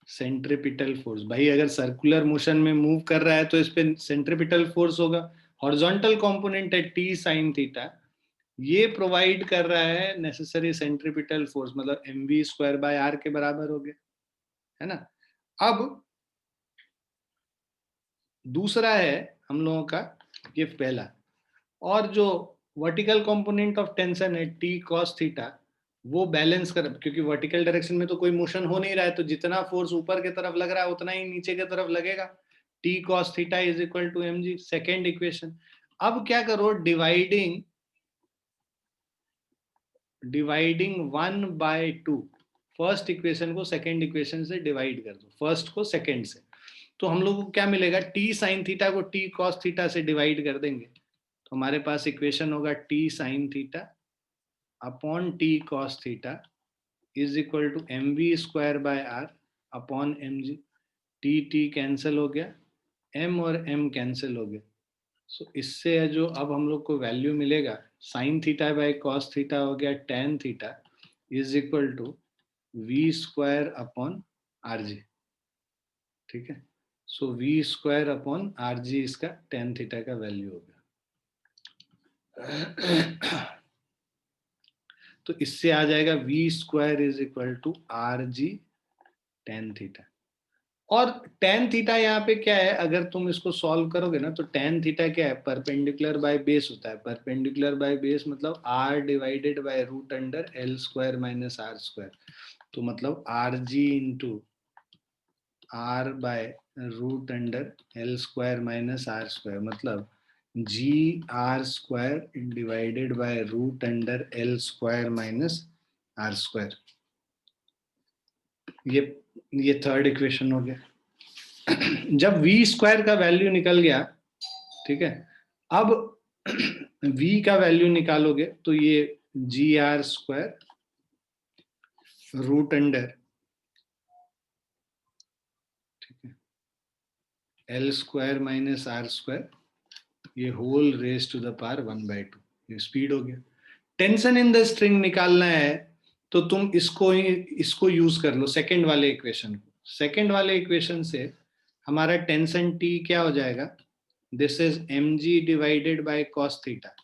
centripetal force. भाई अगर सर्कुलर मोशन में मूव कर रहा है तो इस पे सेंट्रीपिटल फोर्स होगा. हॉरिजॉन्टल कंपोनेंट है टी साइन थीटा, ये प्रोवाइड कर रहा है नेसेसरी सेंट्रीपिटल फोर्स, मतलब mv स्क्वायर बाय आर के बराबर हो गया, है ना. अब दूसरा है हम लोगों का ये पहला, और जो वर्टिकल कंपोनेंट ऑफ टेंशन है टी कॉस थीटा, वो बैलेंस कर, क्योंकि वर्टिकल डायरेक्शन में तो कोई मोशन हो नहीं रहा है, तो जितना फोर्स ऊपर की तरफ लग रहा है उतना ही नीचे की तरफ लगेगा. T cos theta is equal to M G, second equation. अब क्या करो, डिवाइडिंग 1/2, फर्स्ट इक्वेशन को सेकेंड इक्वेशन से डिवाइड कर दो, फर्स्ट को सेकेंड से. तो हम लोग को क्या मिलेगा, टी साइन थीटा को टी कॉस थीटा से डिवाइड कर देंगे तो हमारे पास इक्वेशन होगा T sine theta upon T cos theta is equal to M V square by R upon M G. T T cancel हो गया, एम और एम कैंसिल हो गया. सो इससे जो अब हम लोग को वैल्यू मिलेगा, sine theta by cos theta हो गया tan theta is equal to V square upon R G. ठीक है, so V square upon R G इसका टेन थीटा का वैल्यू हो गया. तो इससे आ जाएगा V square is equal to R G tan theta. और टेन थीटा यहाँ पे क्या है, अगर तुम इसको सॉल्व करोगे ना तो टेन थीटा क्या है, परपेंडिकुलर बाय बेस होता है. परपेंडिकुलर बाय बेस मतलब r divided by root under L square minus are square. तो मतलब r g into r by root under L square minus are square, मतलब g r square divided by root under L square minus are square. ये third equation हो गया. जब v square का value निकल गया, ठीक है, अब v का वैल्यू निकालोगे तो ये g r square root under, ठीक है, l square minus are square, ये whole raise to the power 1/2. ये स्पीड हो गया. टेंशन इन द स्ट्रिंग निकालना है तो तुम इसको यूज कर लो, सेकंड वाले इक्वेशन को. सेकंड वाले इक्वेशन से हमारा टेंशन टी क्या हो जाएगा, this is mg divided by cos theta.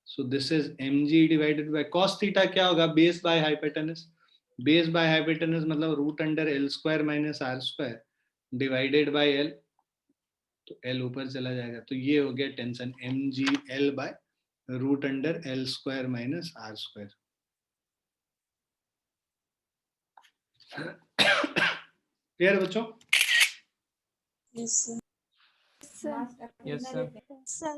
So this is mg divided by cos theta क्या होगा, base by hypotenuse. Base by hypotenuse मतलब root under L square minus are square divided by l, तो l ऊपर चला जाएगा. तो ये हो गया tension mg l by root under L square minus are square. Clear बच्चों? Yes, sir. Yes, sir.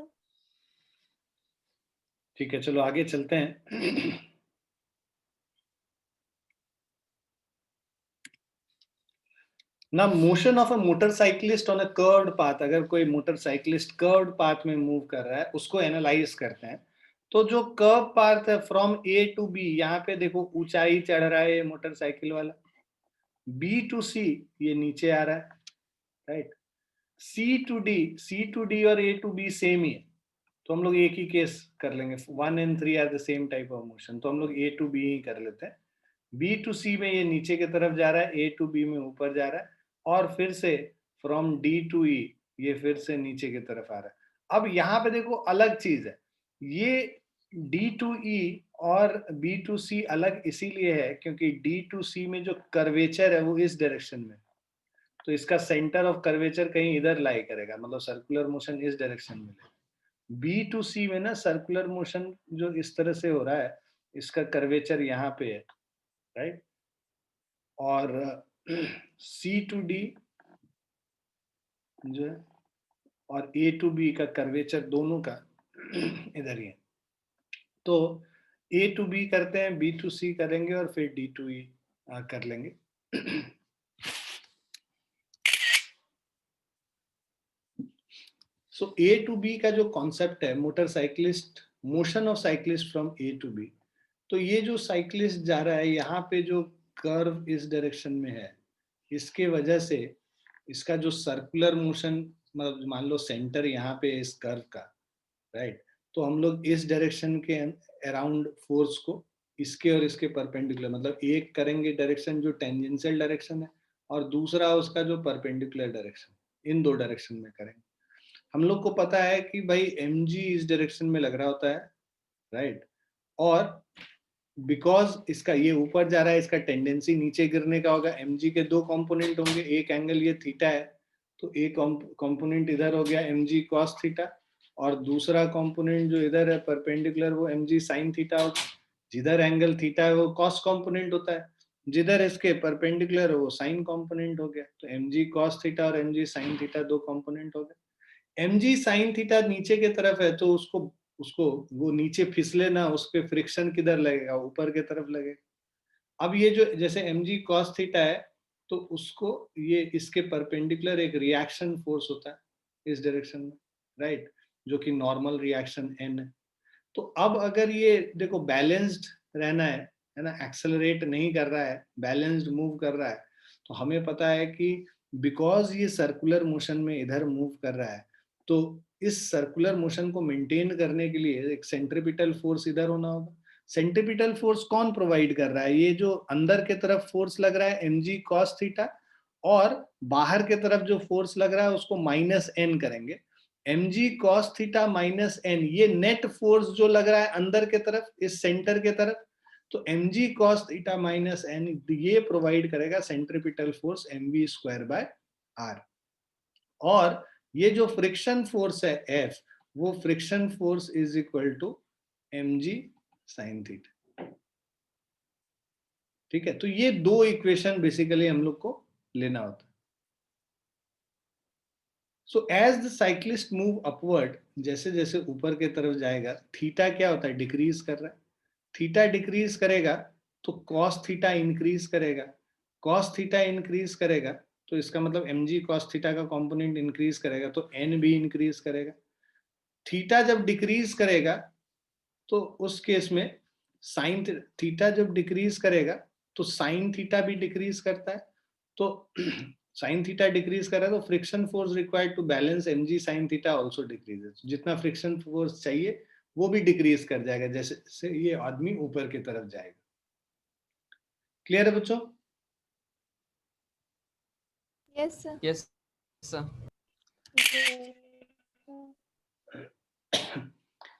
ठीक है, चलो आगे चलते हैं। ना motion of a motorcyclist on a curved path, अगर कोई मोटरसाइकिलिस्ट कर्व्ड पाथ में मूव कर रहा है उसको एनालाइज करते हैं। तो जो कर्व पाथ है फ्रॉम ए टू बी, यहाँ पे देखो ऊंचाई चढ़ रहा है मोटरसाइकिल वाला, बी टू सी ये नीचे आ रहा है, राइट। सी टू डी और ए टू बी सेम ही है, तो हम लोग एक ही केस कर लेंगे, 1 and 3 are the same type of motion, तो हम लोग ए टू बी ही कर लेते हैं। बी टू सी में ये नीचे की तरफ जा रहा है, ए टू बी में ऊपर जा रहा है, और फिर से फ्रॉम डी टू ई ये फिर से नीचे की तरफ आ रहा है। अब यहाँ पे देखो अलग चीज है, ये डी टू ई और बी टू सी अलग इसीलिए है क्योंकि डी टू सी में जो कर्वेचर है वो इस डायरेक्शन में, तो इसका सेंटर ऑफ कर्वेचर कहीं इधर लाई करेगा, मतलब सर्कुलर मोशन इस डायरेक्शन में लेगा। बी टू सी में ना सर्कुलर मोशन जो इस तरह से हो रहा है, इसका कर्वेचर यहाँ पे है, राइट। और सी टू डी जो है और ए टू बी का कर्वेचर दोनों का इधर ही है, तो ए टू बी करते हैं, बी टू सी करेंगे और फिर डी टू ई कर लेंगे। सो ए टू बी का जो कॉन्सेप्ट है motorcyclist, motion of cyclist from A to B, तो ये जो साइकिलिस्ट जा रहा है यहाँ पे जो कर्व इस डायरेक्शन में है, इसके वजह से इसका जो सर्कुलर मोशन, मतलब मान लो सेंटर यहाँ पे इस कर्व का, राइट, तो हम लोग इस डायरेक्शन के अराउंड फोर्स को इसके और इसके परपेंडिकुलर, मतलब एक करेंगे डायरेक्शन जो टेंजेंशियल डायरेक्शन है और दूसरा उसका जो परपेंडिकुलर डायरेक्शन, इन दो डायरेक्शन में करेंगे। हम लोग को पता है कि भाई mg इस डायरेक्शन में लग रहा होता है, राइट, और बिकॉज इसका ये ऊपर जा रहा है, इसका टेंडेंसी नीचे गिरने का होगा। mg के दो कंपोनेंट होंगे, एक एंगल ये थीटा है, तो एक कंपोनेंट इधर हो गया mg cos थीटा, और दूसरा कंपोनेंट जो इधर है परपेंडिकुलर वो mg sin थीटा होगा। जिधर एंगल थीटा है वो cos कंपोनेंट होता है, जिधर इसके परपेंडिकुलर है वो sin कंपोनेंट हो गया, तो mg cos थीटा और mg sin थीटा दो कंपोनेंट हो गए। mg sin थीटा नीचे की तरफ है, तो उसको उसको वो नीचे फिसले ना, उस पे फ्रिक्शन किधर लगेगा, ऊपर की तरफ लगेगा। अब ये जो जैसे mg cos थीटा है, तो उसको ये इसके परपेंडिकुलर एक रिएक्शन फोर्स होता है इस डायरेक्शन में, राइट, जो कि नॉर्मल रिएक्शन n है। तो अब अगर ये देखो बैलेंस्ड रहना है ना, एक्सेलरेट नहीं कर रहा है, बैलेंस्ड मूव कर रहा है, तो हमें पता है कि बिकॉज ये सर्कुलर मोशन में इधर मूव कर रहा है, तो इस सर्कुलर मोशन को मेंटेन करने के लिए एक सेंट्रीपिटल फोर्स इधर होना होगा। सेंट्रीपिटल फोर्स कौन प्रोवाइड कर रहा है? ये जो अंदर के तरफ फोर्स लग रहा है mg cos थीटा, और बाहर के तरफ जो फोर्स लग रहा है उसको माइनस n करेंगे, mg cos theta minus n, ये नेट फोर्स जो लग रहा है अंदर के तरफ इस सेंटर के तरफ, तो mg cos theta minus n ये प्रोवाइड करेगा centripetal force mv square by r। और ये जो फ्रिक्शन फोर्स है F, वो friction force is equal to mg sin theta. ठीक है, तो ये दो इक्वेशन बेसिकली हम लोग को लेना होता है। So as the cyclist move upward, जैसे जैसे ऊपर के तरफ जाएगा, थीटा क्या होता है, डिक्रीज कर रहा है, थीटा डिक्रीज करेगा तो कॉस थीटा इंक्रीज करेगा, कॉस थीटा इंक्रीज करेगा तो इसका मतलब mg cos थीटा का कंपोनेंट इंक्रीज करेगा, तो n भी इंक्रीज करेगा। थीटा जब डिक्रीज करेगा तो उस केस में साइन थीटा जब डिक्रीज करेगा तो साइन थीटा भी डिक्रीज करता है, तो साइन थीटा डिक्रीज कर रहा है तो friction force required to balance mg sine theta also decreases, जितना फ्रिक्शन फोर्स चाहिए वो भी डिक्रीज कर जाएगा जैसे से ये आदमी ऊपर की तरफ जाएगा। क्लियर है बच्चों? Yes, sir. Yes, sir.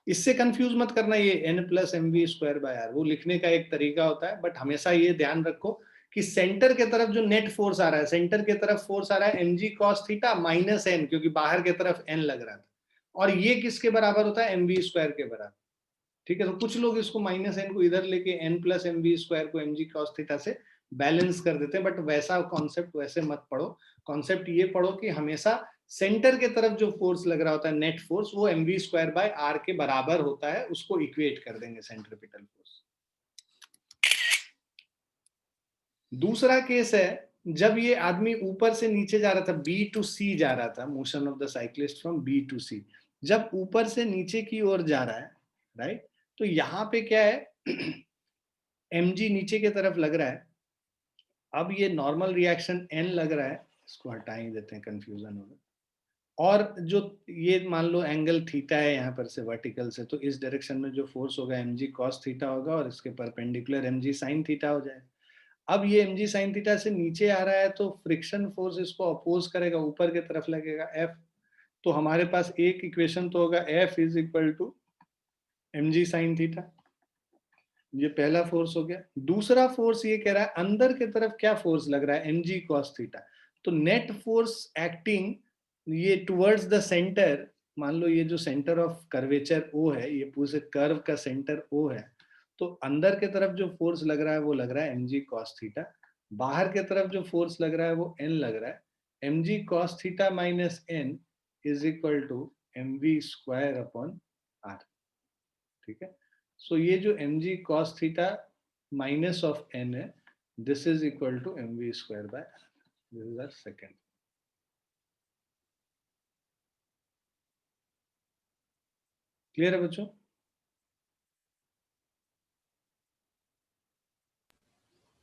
इससे कंफ्यूज मत करना, ये n plus M V square by R वो लिखने का एक तरीका होता है, बट हमेशा ये ध्यान रखो कि सेंटर के तरफ जो नेट फोर्स आ रहा है, सेंटर के तरफ फोर्स आ रहा है mg cos theta minus n, क्योंकि बाहर के तरफ n लग रहा था, और ये किसके बराबर होता है, mv स्क्वायर के बराबर। ठीक है, तो कुछ लोग इसको माइनस n को इधर लेके n plus M V square को mg cos थीटा से बैलेंस कर देते हैं, बट वैसा कॉन्सेप्ट वैसे मत पढ़ो। कॉन्सेप्ट ये पढ़ो कि हमेशा सेंटर के तरफ जो फोर्स लग रहा होता है नेट फोर्स, वो mv²/r के बराबर होता है, उसको इक्वेट कर देंगे सेंट्रिपिटल फोर्स। दूसरा केस है, जब ये आदमी ऊपर से नीचे जा रहा था, B to C जा रहा था, motion of the cyclist from B to C, जब ऊपर से नीचे की ओर जा रहा है, राइट, तो यहाँ पे क्या है, mg नीचे की तरफ लग रहा है। अब ये नॉर्मल रिएक्शन n लग रहा है, इसको हटा ही देते हैं, कंफ्यूजन होगा। और जो ये मान लो एंगल थीटा है यहाँ पर से वर्टिकल से, तो इस डायरेक्शन में जो फोर्स होगा mg cos थीटा होगा, और इसके परपेंडिकुलर mg sin थीटा हो जाएगा। अब ये mg sin थीटा से नीचे आ रहा है, तो फ्रिक्शन फोर्स इसको अपोज करेगा, ऊपर की तरफ लगेगा F। तो हमारे पास एक इक्वेशन तो होगा F is equal to mg sin theta, ये पहला फोर्स हो गया। दूसरा फोर्स ये कह रहा है अंदर की तरफ क्या फोर्स लग रहा है, mg cos थीटा। तो नेट फोर्स एक्टिंग ये टुवर्ड्स द सेंटर, मान लो ये जो सेंटर ऑफ कर्वेचर O है, ये पूरे कर्व का सेंटर O है, तो अंदर के तरफ जो फोर्स लग रहा है वो लग रहा है mg cos थीटा, बाहर के तरफ जो फोर्स लग रहा है वो n लग रहा है। mg cos theta minus n is equal to mv²/r, ठीक है। सो ये जो mg cos theta minus of n है, this is equal to mv²/r, this is our second. Clear है बच्चों?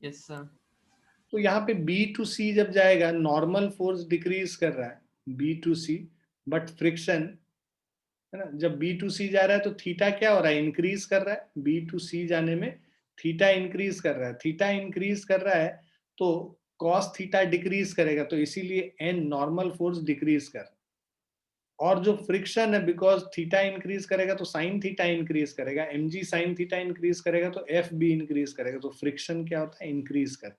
Yes sir. तो यहाँ पे B to C जब जाएगा, नॉर्मल फोर्स डिक्रीज कर रहा है B to C, but friction है ना, जब B to C जा रहा है तो थीटा क्या हो रहा है, इंक्रीज कर रहा है। B to C जाने में थीटा इंक्रीज कर रहा है, थीटा इंक्रीज कर रहा है तो cos थीटा डिक्रीज करेगा, तो इसीलिए n नॉर्मल फोर्स डिक्रीज कर, और जो फ्रिक्शन है, बिकॉज थीटा इंक्रीज करेगा तो साइन थीटा इंक्रीज करेगा, mg साइन थीटा इंक्रीज करेगा तो f भी इंक्रीज करेगा, तो फ्रिक्शन क्या होता है, इंक्रीज कर।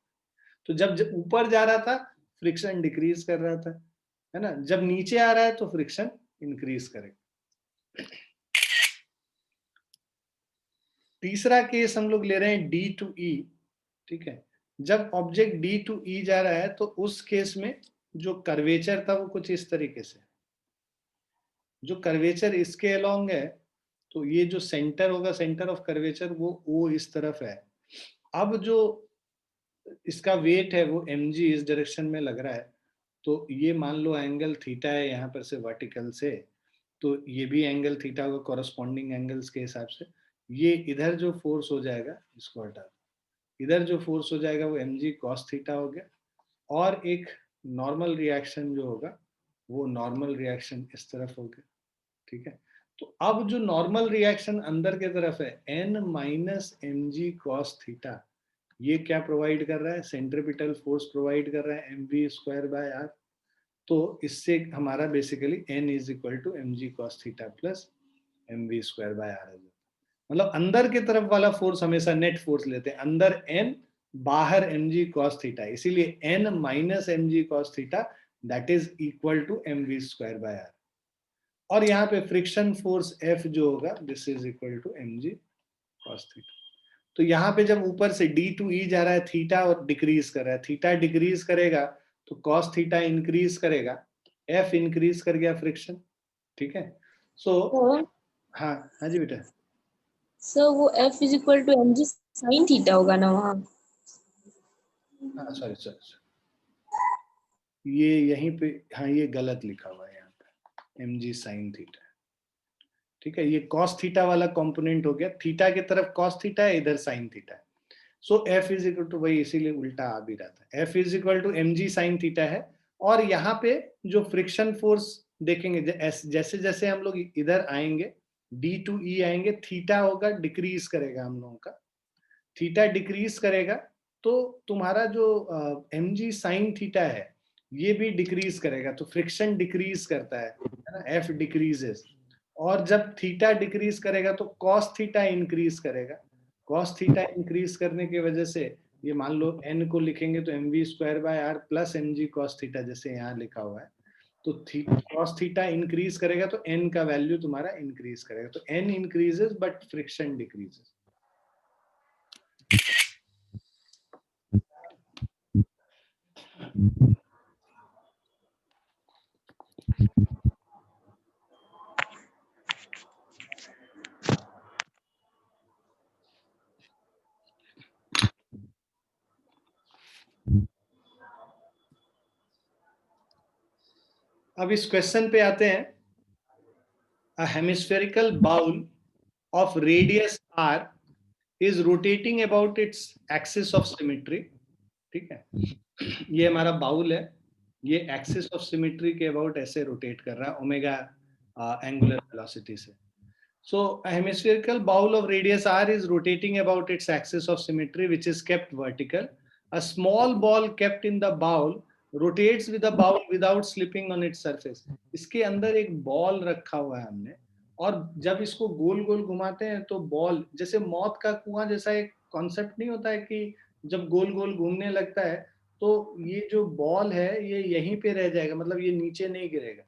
तो जब ऊपर जा रहा था फ्रिक्शन डिक्रीज कर रहा था, है ना, जब नीचे आ रहा है तो फ्रिक्शन इंक्रीज करेगा। तीसरा केस हम लोग ले रहे हैं D to E, ठीक है। जब ऑब्जेक्ट D to E जा रहा है तो उस केस में जो कर्वेचर था वो कुछ इस तरीके से, जो कर्वेचर इसके अलोंग है, तो ये जो सेंटर होगा, सेंटर ऑफ कर्वेचर, वो O इस तरफ है। अब जो इसका वेट है वो mg इस डायरेक्शन में लग रहा है, तो ये मान लो एंगल थीटा है यहाँ पर से वर्टिकल से, तो ये भी एंगल थीटा होगा कॉरस्पॉन्डिंग एंगल्स के हिसाब से। ये इधर जो फोर्स हो जाएगा, इसको हटा दो, इधर जो फोर्स हो जाएगा वो mg cos थीटा हो गया, और एक नॉर्मल रिएक्शन जो होगा वो नॉर्मल रिएक्शन इस तरफ हो गया, ठीक है। तो अब जो नॉर्मल रिएक्शन अंदर के तरफ है n minus mg cos theta, ये क्या प्रोवाइड कर रहा है, सेंट्रिपिटल फोर्स प्रोवाइड कर रहा है mv²/r। तो इससे हमारा basically n is equal to mg cos theta plus mv²/r। मतलब अंदर के तरफ वाला फोर्स हमेशा नेट फोर्स लेते हैं, अंदर n, बाहर mg cos थीटा, इसीलिए n minus mg cos theta that is equal to mv²/r। और यहाँ पे फ्रिक्शन फोर्स F जो होगा, this is equal to mg cos theta. तो यहाँ पे जब ऊपर से D to E जा रहा है, थीटा और डिक्रीज कर रहा है, थीटा डिक्रीज करेगा तो cos थीटा इंक्रीज करेगा, F इंक्रीज कर गया फ्रिक्शन, ठीक है। सो हाँ हाँ जी बेटा। सर वो F is equal to mg sin theta होगा ना वहाँ? हाँ सॉरी सॉरी, ये यहीं पे, हाँ ये गलत लिखा हुआ है यहाँ पे, mg sin थीटा, ठीक है। ये cos थीटा वाला कंपोनेंट हो गया, थीटा की तरफ cos थीटा है, इधर sin थीटा है। So F is equal to, वही इसीलिए उल्टा आ भी रहा था, F is equal to mg sin theta है। और यहाँ पे जो फ्रिक्शन फोर्स देखेंगे, जैसे जैसे हम लोग इधर आएंगे D to E आएंगे, थीटा होगा डिक्रीज करेगा हम लोगों का, थीटा डिक्रीज करेगा तो तुम्हारा जो mg sin थीटा है ये भी डिक्रीज करेगा, तो फ्रिक्शन डिक्रीज करता है ना, F डिक्रीजेस। और जब थीटा डिक्रीज करेगा तो cos थीटा इंक्रीज करेगा, cos थीटा इंक्रीज करने की वजह से ये मान लो n को लिखेंगे तो mv²/r plus mg cos theta, जैसे यहाँ लिखा हुआ है, तो cos थीटा इंक्रीज करेगा तो n का वैल्यू तुम्हारा इंक्रीज करेगा, तो n increases but friction decreases. अब इस क्वेश्चन पे आते हैं. A hemispherical bowl of radius r is rotating about its axis of symmetry. ठीक है, ये हमारा बाउल है, ये एक्सिस ऑफ सिमेट्री के अबाउट ऐसे रोटेट कर रहा है ओमेगा एंगुलर वेलोसिटी से. So a hemispherical bowl of radius r is rotating about its axis of symmetry, which is kept vertical. A small ball kept in the bowl rotates with the bowl without slipping on its surface. इसके अंदर एक ball रखा हुआ है हमने, और जब इसको गोल गोल घुमाते हैं तो बॉल, जैसे मौत का कुआं जैसा एक कॉन्सेप्ट नहीं होता है कि जब गोल गोल घूमने लगता है तो ये जो बॉल है ये यहीं पे रह जाएगा, मतलब ये नीचे नहीं गिरेगा.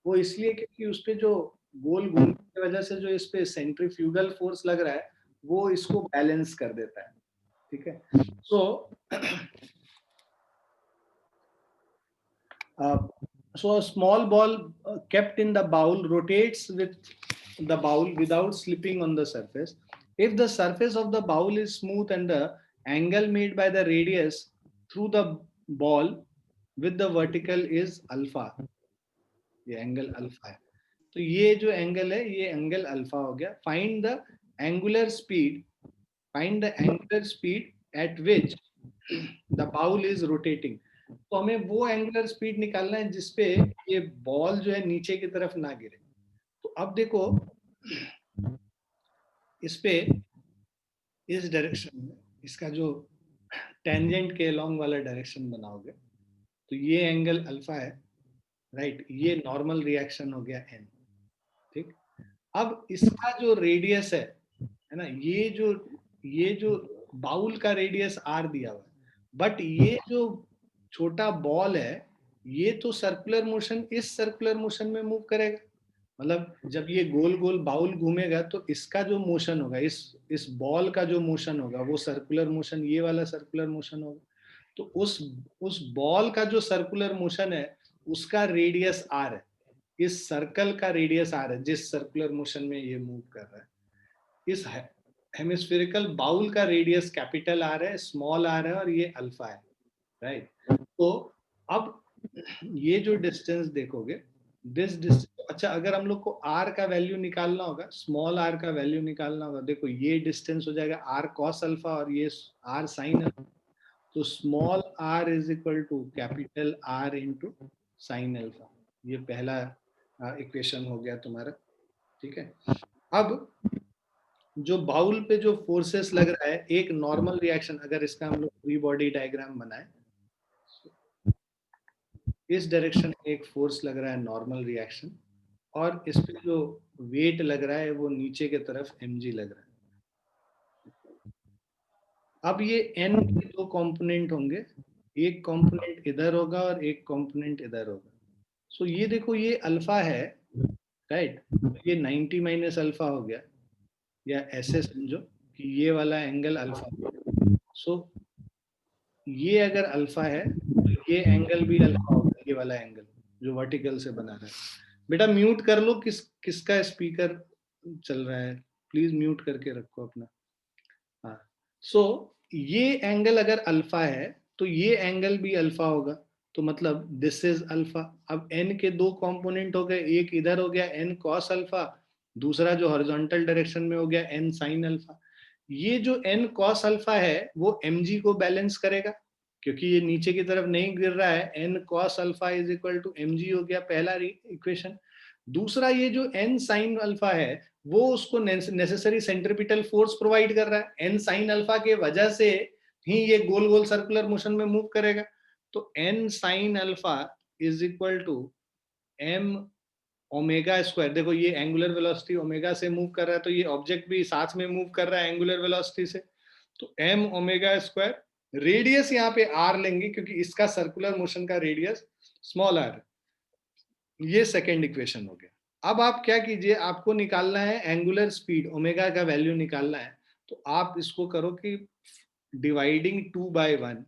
वो इसलिए क्योंकि उस पे जो गोल घूमने की वजह से जो इस पे सेंट्रीफ्यूगल फोर्स लग रहा है वो इसको बैलेंस कर देता है. ठीक है, so a small ball kept in the bowl rotates with the bowl without slipping on the surface. If the surface of the bowl is smooth and the angle made by the radius through the ball with the vertical is alpha, ये angle alpha है, तो ये जो angle है ये angle alpha हो गया. Find the angular speed at which the bowl is rotating. तो हमें वो एंगुलर स्पीड निकालना है जिसपे ये बॉल जो है नीचे की तरफ ना गिरे. तो अब देखो इस पे इस डायरेक्शन में इसका जो टेंजेंट के अलोंग वाला डायरेक्शन बनाओगे तो ये एंगल अल्फा है, राइट. ये नॉर्मल रिएक्शन हो गया एन. ठीक, अब इसका जो रेडियस है ना, ये जो बाउल का रेडियस आर दिया हुआ है, बट ये जो छोटा बॉल है ये तो सर्कुलर मोशन, इस सर्कुलर मोशन में मूव करेगा. मतलब जब ये गोल गोल बाउल घूमेगा तो इसका जो मोशन होगा, इस बॉल का जो मोशन होगा वो सर्कुलर मोशन, ये वाला सर्कुलर मोशन होगा. तो उस बॉल का जो सर्कुलर मोशन है उसका रेडियस आर है, इस सर्कल का रेडियस आर है जिस सर्कुलर मोशन में ये मूव कर रहा है. इस हेमिस्फेरिकल बाउल का रेडियस कैपिटल आर है, स्मॉल आर है और ये अल्फा है, राइट. तो अब ये जो डिस्टेंस देखोगे, दिस डिस्टेंस, अच्छा अगर हम लोग को आर का वैल्यू निकालना होगा, स्मॉल आर का वैल्यू निकालना होगा, देखो ये डिस्टेंस हो जाएगा आर कॉस अल्फा और ये आर साइन अल्फा. तो small R is equal to capital R into sine alpha. ये पहला इक्वेशन हो गया तुम्हारा. ठीक है, अब जो बाउल पे जो फोर्सेस लग रहा है, एक नॉर्मल रिएक्शन, अगर इसका हम लोग फ्री बॉडी डायग्राम बनाए, इस डायरेक्शन में एक फोर्स लग रहा है नॉर्मल रिएक्शन, और इस पे जो वेट लग रहा है वो नीचे के तरफ mg लग रहा है. अब ये n के दो कंपोनेंट होंगे, एक कंपोनेंट इधर होगा और एक कंपोनेंट इधर होगा. सो ये देखो ये अल्फा है, राइट. ये 90 माइनस अल्फा हो गया, या ऐसे समझो कि ये वाला एंगल अल्फा. सो ये अगर अल्फा है तो ये एंगल भी अल्फा होगा, ये वाला एंगल जो वर्टिकल से बना रहा है. बेटा म्यूट कर लो, किसका स्पीकर चल रहा है, प्लीज म्यूट करके रखो अपना. हाँ, सो ये एंगल अगर अल्फा है तो ये एंगल भी अल्फा होगा, तो मतलब दिस इज अल्फा. अब n के दो कंपोनेंट हो गए, एक इधर हो गया n cos अल्फा, दूसरा जो हॉरिजॉन्टल डायरेक्शन में हो गया n sin अल्फा. ये जो n cos अल्फा है वो mg को बैलेंस करेगा क्योंकि ये नीचे की तरफ नहीं गिर रहा है. n cos alpha is equal to mg हो गया पहला इक्वेशन. दूसरा ये जो n sin अल्फा है वो उसको नेसेसरी सेंट्रीपिटल फोर्स प्रोवाइड कर रहा है. n sin अल्फा के वजह से ही ये गोल गोल सर्कुलर मोशन में मूव करेगा. तो n sin alpha is equal to m omega square. देखो ये एंगुलर वेलोसिटी ओमेगा से मूव कर रहा है तो ये ऑब्जेक्ट भी साथ में मूव कर रहा है एंगुलर वेलोसिटी से. तो m ओमेगा स्क्वायर, रेडियस यहाँ पे r लेंगे क्योंकि इसका सर्कुलर मोशन का रेडियस स्मॉल r. ये सेकेंड इक्वेशन हो गया. अब आप क्या कीजिए, आपको निकालना है एंगुलर स्पीड, ओमेगा का वैल्यू निकालना है. तो आप इसको करो कि डिवाइडिंग 2/1,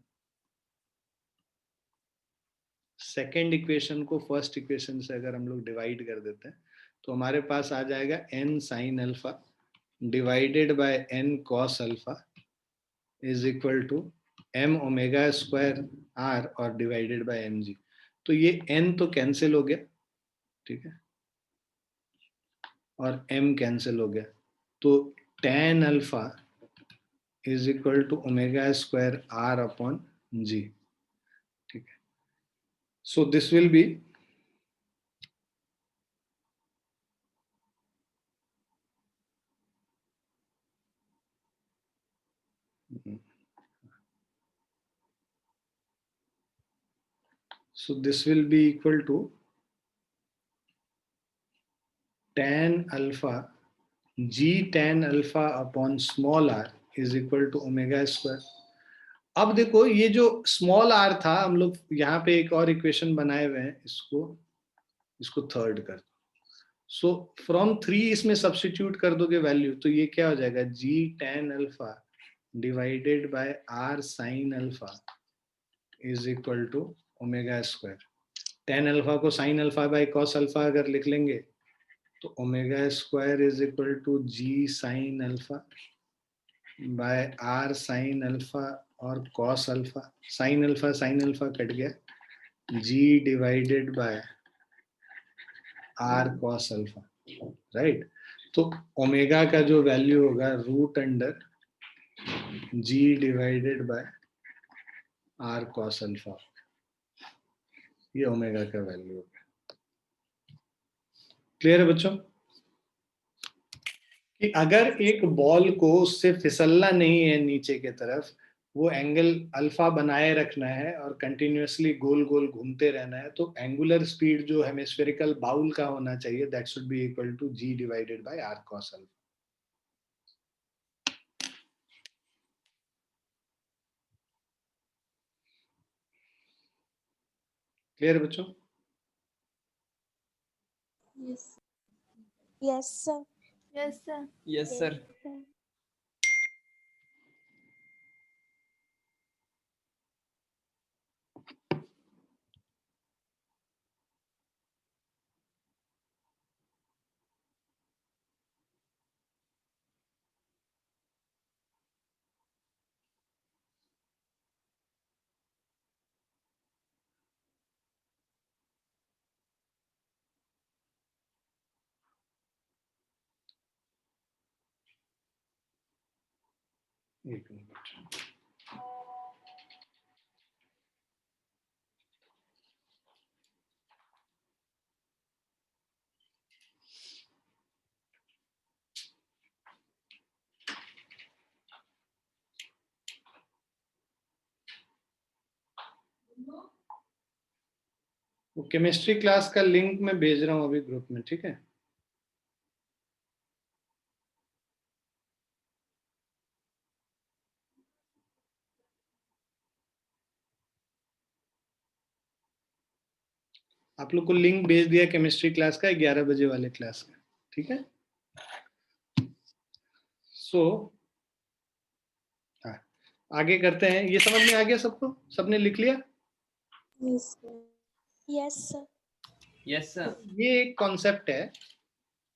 सेकेंड इक्वेशन को फर्स्ट इक्वेशन से अगर हम लोग डिवाइड कर देते हैं तो हमारे पास आ जाएगा n sin alpha divided by n cos alpha is equal to m omega square r और डिवाइडेड बाय mg। तो ये n तो कैंसिल हो गया, ठीक है, और m कैंसिल हो गया, तो tan alpha is equal to omega square r upon g, ठीक है। सो this will be equal to tan alpha g tan alpha upon small r is equal to omega square। अब देखो ये जो स्मॉल r था, हम लोग यहाँ पे एक और इक्वेशन बनाए हुए हैं, इसको थर्ड कर दो। सो फ्रॉम 3 इसमें सब्स्टिट्यूट कर दोगे वैल्यू, तो ये क्या हो जाएगा, g tan alpha divided by r sin alpha is equal to omega square. tan alpha को sin alpha by cos alpha अगर लिख लेंगे तो omega square is equal to g sin alpha by r sin alpha और cos alpha. sin alpha cut गया, g divided by r cos alpha, right. तो omega का जो वैल्यू होगा root under g divided by r cos alpha, ये omega का value होगा। Clear है बच्चों कि अगर एक बॉल को उससे फिसलना नहीं है नीचे के तरफ, वो एंगल अल्फा बनाए रखना है और कंटिन्यूअसली गोल गोल घूमते रहना है, तो एंगुलर स्पीड जो हेमिस्फेरिकल बाउल का होना चाहिए that should be equal to g divided by r cos alpha. Clear बच्चों? Yes, sir. Yes, sir. Yes, sir. एक मिनट, वो केमिस्ट्री क्लास का लिंक मैं भेज रहा हूँ अभी ग्रुप में, ठीक है। आप लोग को लिंक भेज दिया केमिस्ट्री क्लास का 11 बजे वाले क्लास का, ठीक है। सो हाँ, आगे करते हैं। ये समझ में आ गया सबको? सबने लिख लिया? Yes, sir. Yes, sir. Yes, sir. ये एक कॉन्सेप्ट है।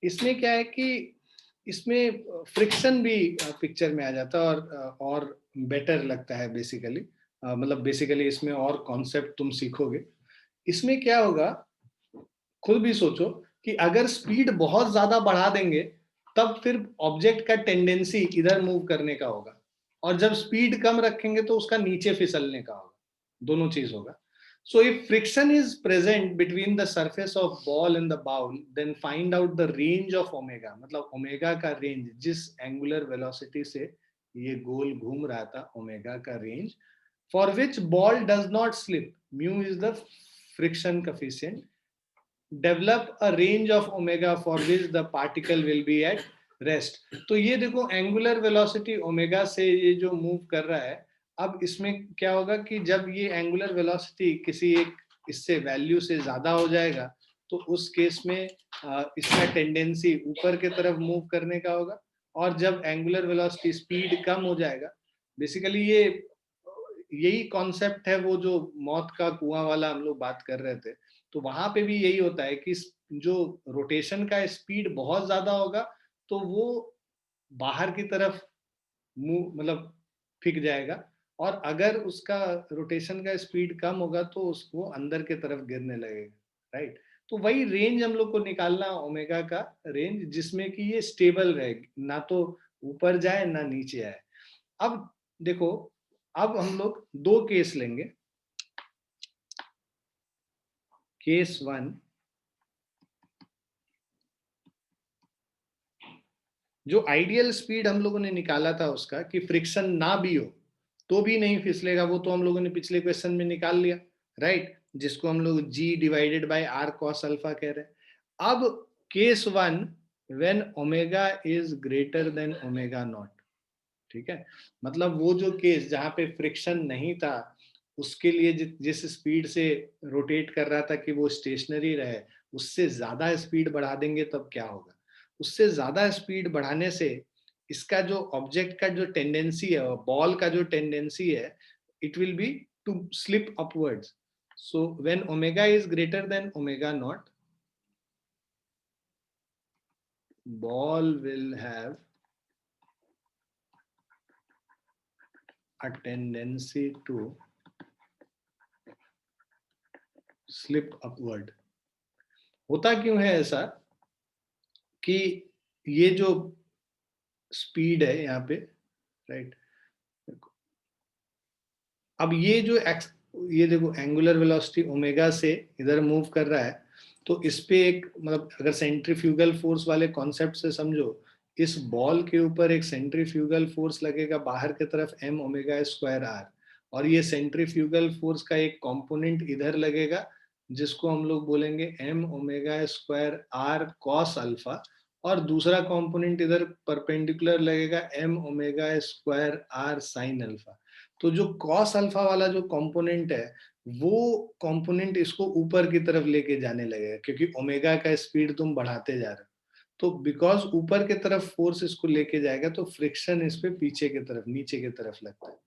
इसमें क्या है कि इसमें फ्रिक्शन भी पिक्चर में आ जाता है और बेटर लगता है बेसिकली। मतलब बेसिकली इसमें और कॉन्सेप्ट तुम सीखोगे। इसमें क्या होगा, खुद भी सोचो कि अगर स्पीड बहुत ज्यादा बढ़ा देंगे तब फिर ऑब्जेक्ट का टेंडेंसी इधर मूव करने का होगा, और जब स्पीड कम रखेंगे तो उसका नीचे फिसलने का होगा, दोनों चीज होगा। So if friction is present between the surface of ball and the bowl, then find out the range of omega। मतलब ओमेगा का रेंज, जिस एंगुलर वेलोसिटी से ये गोल घूम रहा था, ओमेगा का range, for which ball does not slip, mu is the friction coefficient, develop a range of omega for which the particle will be at rest। तो ये देखो एंगुलर वेलोसिटी ओमेगा से ये जो मूव कर रहा है, अब इसमें क्या होगा कि जब ये एंगुलर वेलोसिटी किसी एक इससे वैल्यू से ज्यादा हो जाएगा तो उस केस में इसका टेंडेंसी ऊपर के तरफ मूव करने का होगा, और जब एंगुलर वेलोसिटी स्पीड कम हो जाएगा, बेसिकली ये यही कॉन्सेप्ट है, वो जो मौत का कुआं वाला हम लोग बात कर रहे थे, तो वहां पे भी यही होता है कि जो रोटेशन का स्पीड बहुत ज्यादा होगा तो वो बाहर की तरफ मुंह मतलब फिक जाएगा, और अगर उसका रोटेशन का स्पीड कम होगा तो उसको अंदर के तरफ गिरने लगेगा, राइट। तो वही रेंज हम लोग को निकालना, ओमेगा का रेंज, जिसमें कि ये स्टेबल रहे, ना तो ऊपर जाए ना नीचे आए। अब देखो, अब हम लोग दो केस लेंगे। केस 1, जो आइडियल स्पीड हम लोगों ने निकाला था उसका, कि फ्रिक्शन ना भी हो तो भी नहीं फिसलेगा, वो तो हम लोगों ने पिछले क्वेश्चन में निकाल लिया, राइट, जिसको हम लोग G divided by R cos alpha कह रहे हैं। अब case 1, when omega is greater than omega not, ठीक है, मतलब वो जो केस जहां पे फ्रिक्शन नहीं था, उसके लिए जिस स्पीड से रोटेट कर रहा था कि वो स्टेशनरी रहे, उससे ज्यादा स्पीड बढ़ा देंगे तब क्या होगा। उससे ज्यादा स्पीड बढ़ाने से इसका जो ऑब्जेक्ट का जो टेंडेंसी है, बॉल का जो टेंडेंसी है, it will be to slip upwards. So when omega is greater than omega not, ball will have a tendency to slip upward। होता क्यों है ऐसा कि ये जो स्पीड है यहाँ पे, राइट, अब ये जो ये देखो एंगुलर वेलोसिटी ओमेगा से इधर मूव कर रहा है, तो इस पे एक मतलब अगर सेंट्रीफ्यूगल फोर्स वाले कॉन्सेप्ट से समझो, इस बॉल के ऊपर एक सेंट्रीफ्यूगल फोर्स लगेगा बाहर की तरफ m ओमेगा स्क्वायर r, और ये सेंट्रीफ्यूगल फोर्स का एक कंपोनेंट इधर लगेगा जिसको हम लोग बोलेंगे m omega square r cos alpha, और दूसरा कंपोनेंट इधर परपेंडिकुलर लगेगा m omega square r sin alpha. तो जो cos अल्फा वाला जो कंपोनेंट है, वो कंपोनेंट इसको ऊपर की तरफ लेके जाने लगेगा, क्योंकि ओमेगा का स्पीड तुम बढ़ाते जा रहे हो, तो बिकॉज ऊपर की तरफ फोर्स इसको लेके जाएगा, तो फ्रिक्शन इस पे पीछे की तरफ, नीचे की तरफ लगता है,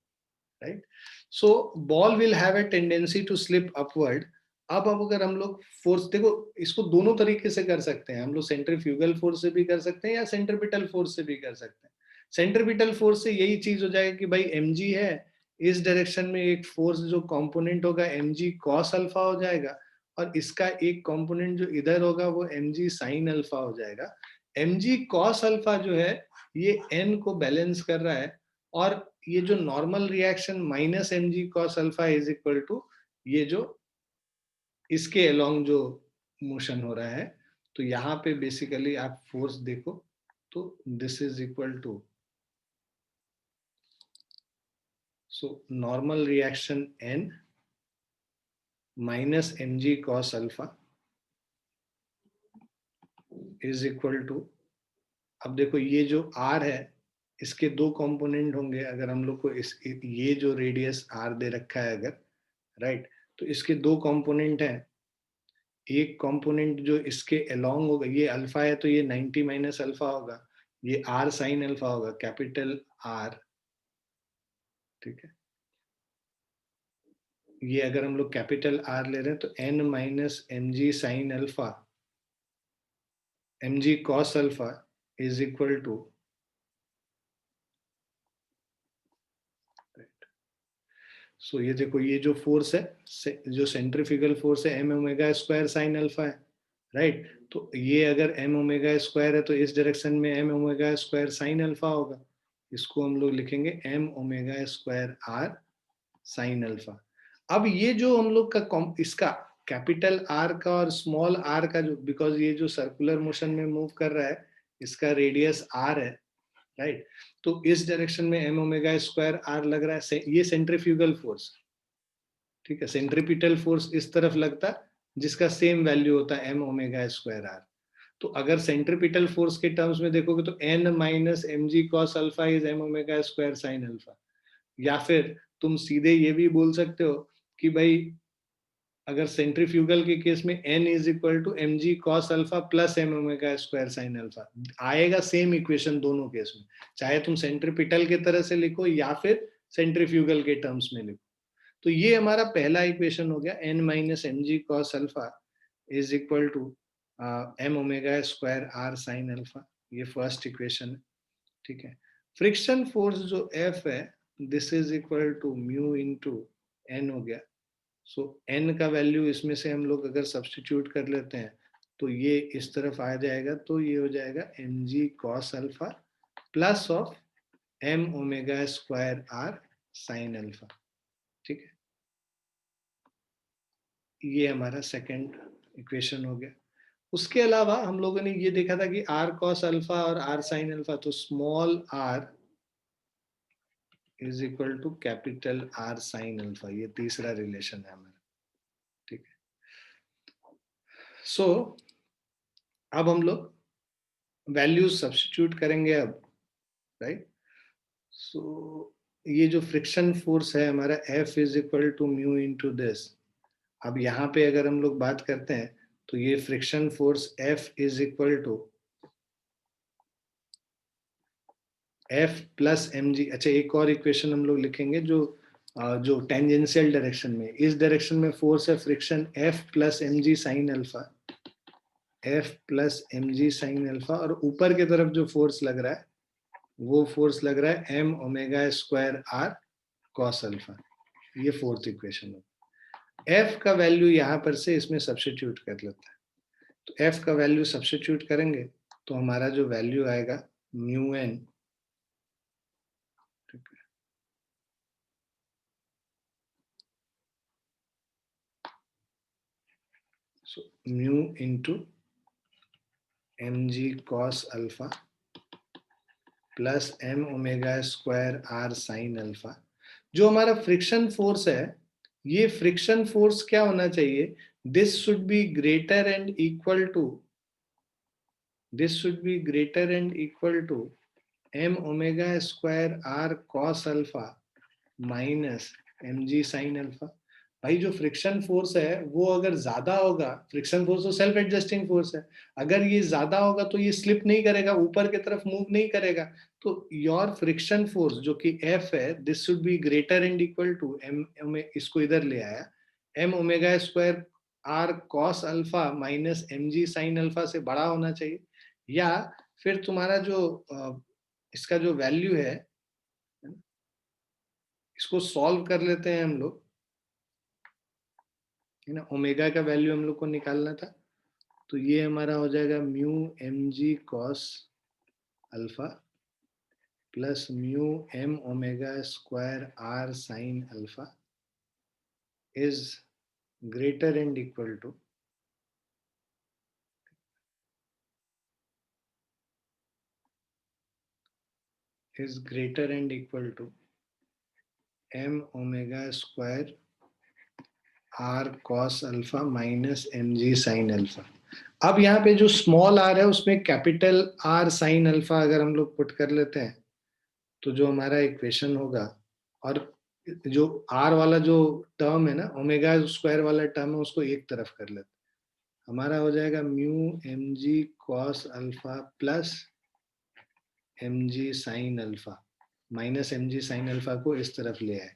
right. So ball will have a tendency to slip upward. अब अगर हम लोग फोर्स देखो, इसको दोनों तरीके से कर सकते हैं हम लोग, सेंट्रीफ्यूगल फोर्स से भी कर सकते हैं या सेंट्रीपिटल फोर्स से भी कर सकते हैं। सेंट्रीपिटल फोर्स से यही चीज हो जाएगी कि भाई mg है, इस डायरेक्शन में एक फोर्स जो कंपोनेंट होगा mg cos अल्फा हो जाएगा, और इसका एक कंपोनेंट जो इधर होगा वो mg sin अल्फा हो जाएगा। mg cos अल्फा जो है ये n को बैलेंस कर रहा है, और ये जो normal reaction minus mg cos alpha is equal to ये जो इसके अलोंग जो मोशन हो रहा है, तो यहाँ पे बेसिकली आप फोर्स देखो तो this is equal to, so normal reaction n minus mg cos alpha is equal to, अब देखो ये जो r है इसके दो कंपोनेंट होंगे, अगर हम लोग को इस ये जो रेडियस r दे रखा है अगर, राइट, तो इसके दो कंपोनेंट हैं, एक कंपोनेंट जो इसके अलोंग होगा, ये अल्फा है तो ये 90 माइनस अल्फा होगा, ये r साइन अल्फा होगा, कैपिटल R, ठीक है। ये अगर हम लोग कैपिटल R ले रहे हैं तो n minus mg sine alpha mg cos alpha is equal to, so ये देखो ये जो फोर्स है, जो सेंट्रीफ्यूगल फोर्स है m omega square sine alpha है, राइट, तो ये अगर m ओमेगा स्क्वायर है तो इस डायरेक्शन में m omega square sine alpha होगा, इसको हम लोग लिखेंगे m omega square r sine alpha. अब ये जो हम लोग का इसका कैपिटल R का और स्मॉल r का जो, बिकॉज ये जो सर्कुलर मोशन में मूव कर रहा है इसका रेडियस r है, राइट, तो इस डायरेक्शन में m ओमेगा स्क्वायर r लग रहा है, ये सेंट्रीफ्यूगल फोर्स, ठीक है। सेंट्रीपिटल फोर्स इस तरफ लगता जिसका सेम वैल्यू होता है m ओमेगा स्क्वायर r। तो अगर सेंट्रीपिटल फोर्स के टर्म्स में देखोगे तो n minus mg cos alpha is m omega square sine alpha, या फिर तुम सीधे ये भी बोल सकते हो कि भाई अगर सेंट्रीफ्यूगल के केस में n is equal to mg cos alpha plus m omega square sine alpha, आएगा सेम इक्वेशन दोनों केस में, चाहे तुम सेंट्रीपिटल के तरह से लिखो या फिर सेंट्रीफ्यूगल के टर्म्स में लिखो, तो ये हमारा पहला इक्वेशन हो गया, n minus M G cos alpha is equal to m omega square r sine alpha, ये फर्स्ट इक्वेशन है, ठीक है। फ्रिक्शन फोर्स जो F है, this is equal to mu into n हो गया। सो n का वैल्यू इसमें से हम लोग अगर सब्स्टिट्यूट कर लेते हैं तो ये इस तरफ आ जाएगा, तो ये हो जाएगा M G cos alpha plus of m omega square r sine alpha, ठीक है। ये हमारा सेकंड इक्वेशन हो गया। उसके अलावा हम लोगों ने ये देखा था कि r cos अल्फा और r sin अल्फा, तो small r is equal to capital R sin alpha, ये तीसरा रिलेशन है हमारा, ठीक है। सो अब हम लोग वैल्यूज सब्स्टिट्यूट करेंगे अब, राइट। सो ये जो फ्रिक्शन फोर्स है हमारा F is equal to mu into this. अब यहाँ पे अगर हम लोग बात करते हैं तो ये friction force F is equal to F plus M G. अच्छा, एक और इक्वेशन हम लोग लिखेंगे जो टेंजेंशियल डायरेक्शन में, इस डायरेक्शन में फोर्स है friction F plus M G sine alpha, F plus M G sine alpha, और ऊपर की तरफ जो फोर्स लग रहा है वो फोर्स लग रहा है m omega square r cos alpha. ये फोर्थ इक्वेशन है। F का वैल्यू यहाँ पर से इसमें सब्स्टिट्यूट कर लेता है, तो F का वैल्यू सब्स्टिट्यूट करेंगे तो हमारा जो वैल्यू आएगा mu n, so mu into mg cos alpha plus m omega square r sine alpha. जो हमारा फ्रिक्शन फोर्स है, ये फ्रिक्शन फोर्स क्या होना चाहिए, this should be greater and equal to, this should be greater and equal to m omega square r cos alpha minus mg sine alpha. भाई जो friction force है वो अगर ज्यादा होगा, फ्रिक्शन फोर्स तो सेल्फ एडजस्टिंग फोर्स है, अगर ये ज्यादा होगा तो ये स्लिप नहीं करेगा, ऊपर की तरफ मूव नहीं करेगा। तो योर फ्रिक्शन फोर्स जो कि F है, this should be greater and equal to m, इसको इधर ले आया, m omega square r cos alpha minus mg sine alpha से बड़ा होना चाहिए। या फिर तुम्हारा जो इसका जो वैल्यू है, इसको सॉल्व कर लेते हैं हम लोग, है ना। ओमेगा का वैल्यू हम लोग को निकालना था, तो ये हमारा हो जाएगा mu M G cos alpha plus mu m omega square r sine alpha is greater and equal to m omega square r cos alpha minus M G sine alpha. अब यहाँ पे जो स्मॉल r है उसमें capital R sine alpha अगर हम लोग put कर लेते हैं तो जो हमारा इक्वेशन होगा, और जो R वाला जो टर्म है ना, ओमेगा स्क्वायर वाला टर्म है, उसको एक तरफ कर लेते हैं, हमारा हो जाएगा mu M G cos alpha plus M G sine alpha minus M G sine alpha को इस तरफ ले आए,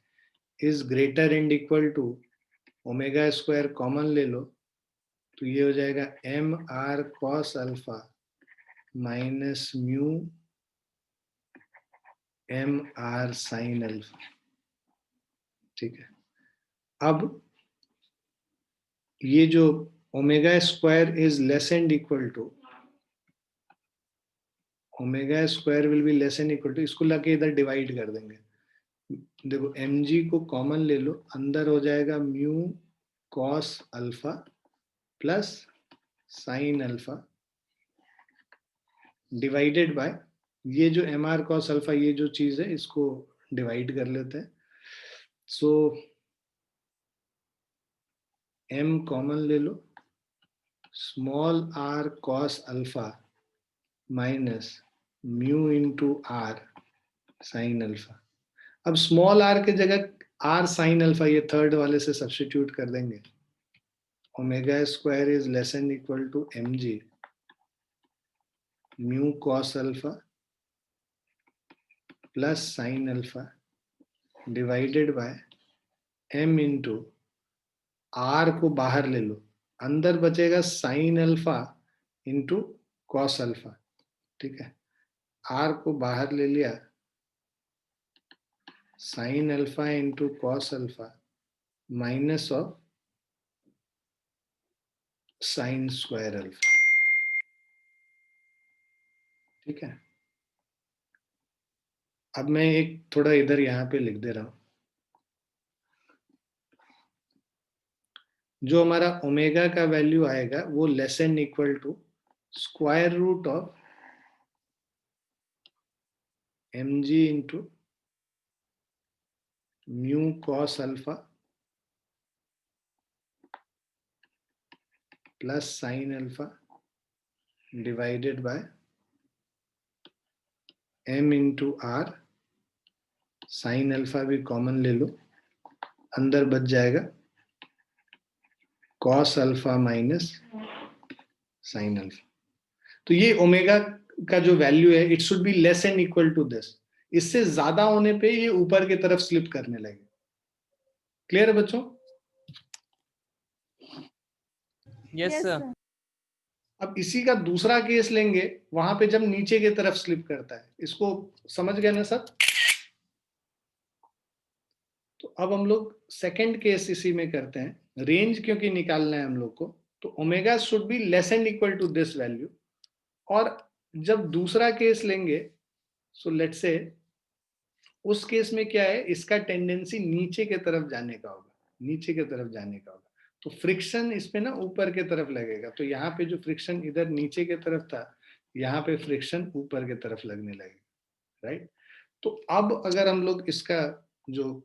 is greater and equal to, omega square common ले लो तो ये हो जाएगा M R cos alpha minus mu M R sine alpha, ठीक है। अब ये जो omega square is less and equal to, omega square will be less and equal to, इसको लाके इधर डिवाइड कर देंगे। देखो mg को कॉमन ले लो, अंदर हो जाएगा mu cos alpha plus sine alpha divided bye ये जो एम आर कॉस अल्फा, ये जो चीज है इसको डिवाइड कर लेते हैं। सो m कॉमन ले लो, small r cos alpha minus mu into are sine alpha. अब स्मॉल r के जगह r साइन अल्फा ये थर्ड वाले से सब्स्टिट्यूट कर देंगे, omega square is less and equal to mg mu cos alpha plus sine alpha divided by m into r को बाहर ले लो, अंदर बचेगा sine alpha into cos alpha. ठीक है, r को बाहर ले लिया, sine alpha into cos alpha minus of sine square alpha. ठीक है, अब मैं एक थोड़ा इधर यहां पे लिख दे रहा हूं। जो हमारा ओमेगा का वैल्यू आएगा वो less and equal to square root of mg into mu cos alpha plus sine alpha divided by m into are, sine alpha भी कॉमन ले लो, अंदर बच जाएगा cos alpha minus sine alpha. तो ये ओमेगा का जो वैल्यू है it should be less and equal to this. इससे ज्यादा होने पे ये ऊपर की तरफ स्लिप करने लगे। क्लियर है बच्चों? Yes sir. अब इसी का दूसरा केस लेंगे, वहां पे जब नीचे की तरफ स्लिप करता है, इसको समझ गए ना सब? तो अब हम लोग सेकंड केस इसी में करते हैं, रेंज क्योंकि निकालना है हम लोग को, तो omega should be less and equal to this value. और जब दूसरा केस लेंगे, सो लेट्स से उस केस में क्या है, इसका टेंडेंसी नीचे की तरफ जाने का होगा, नीचे की तरफ जाने का होगा। तो फ्रिक्शन इसमें ना ऊपर की तरफ लगेगा। तो यहाँ पे जो फ्रिक्शन इधर नीचे की तरफ था, यहाँ पे फ्रिक्शन ऊपर की तरफ लगने लगेगा, राइट? तो अब अगर हम लोग इसका जो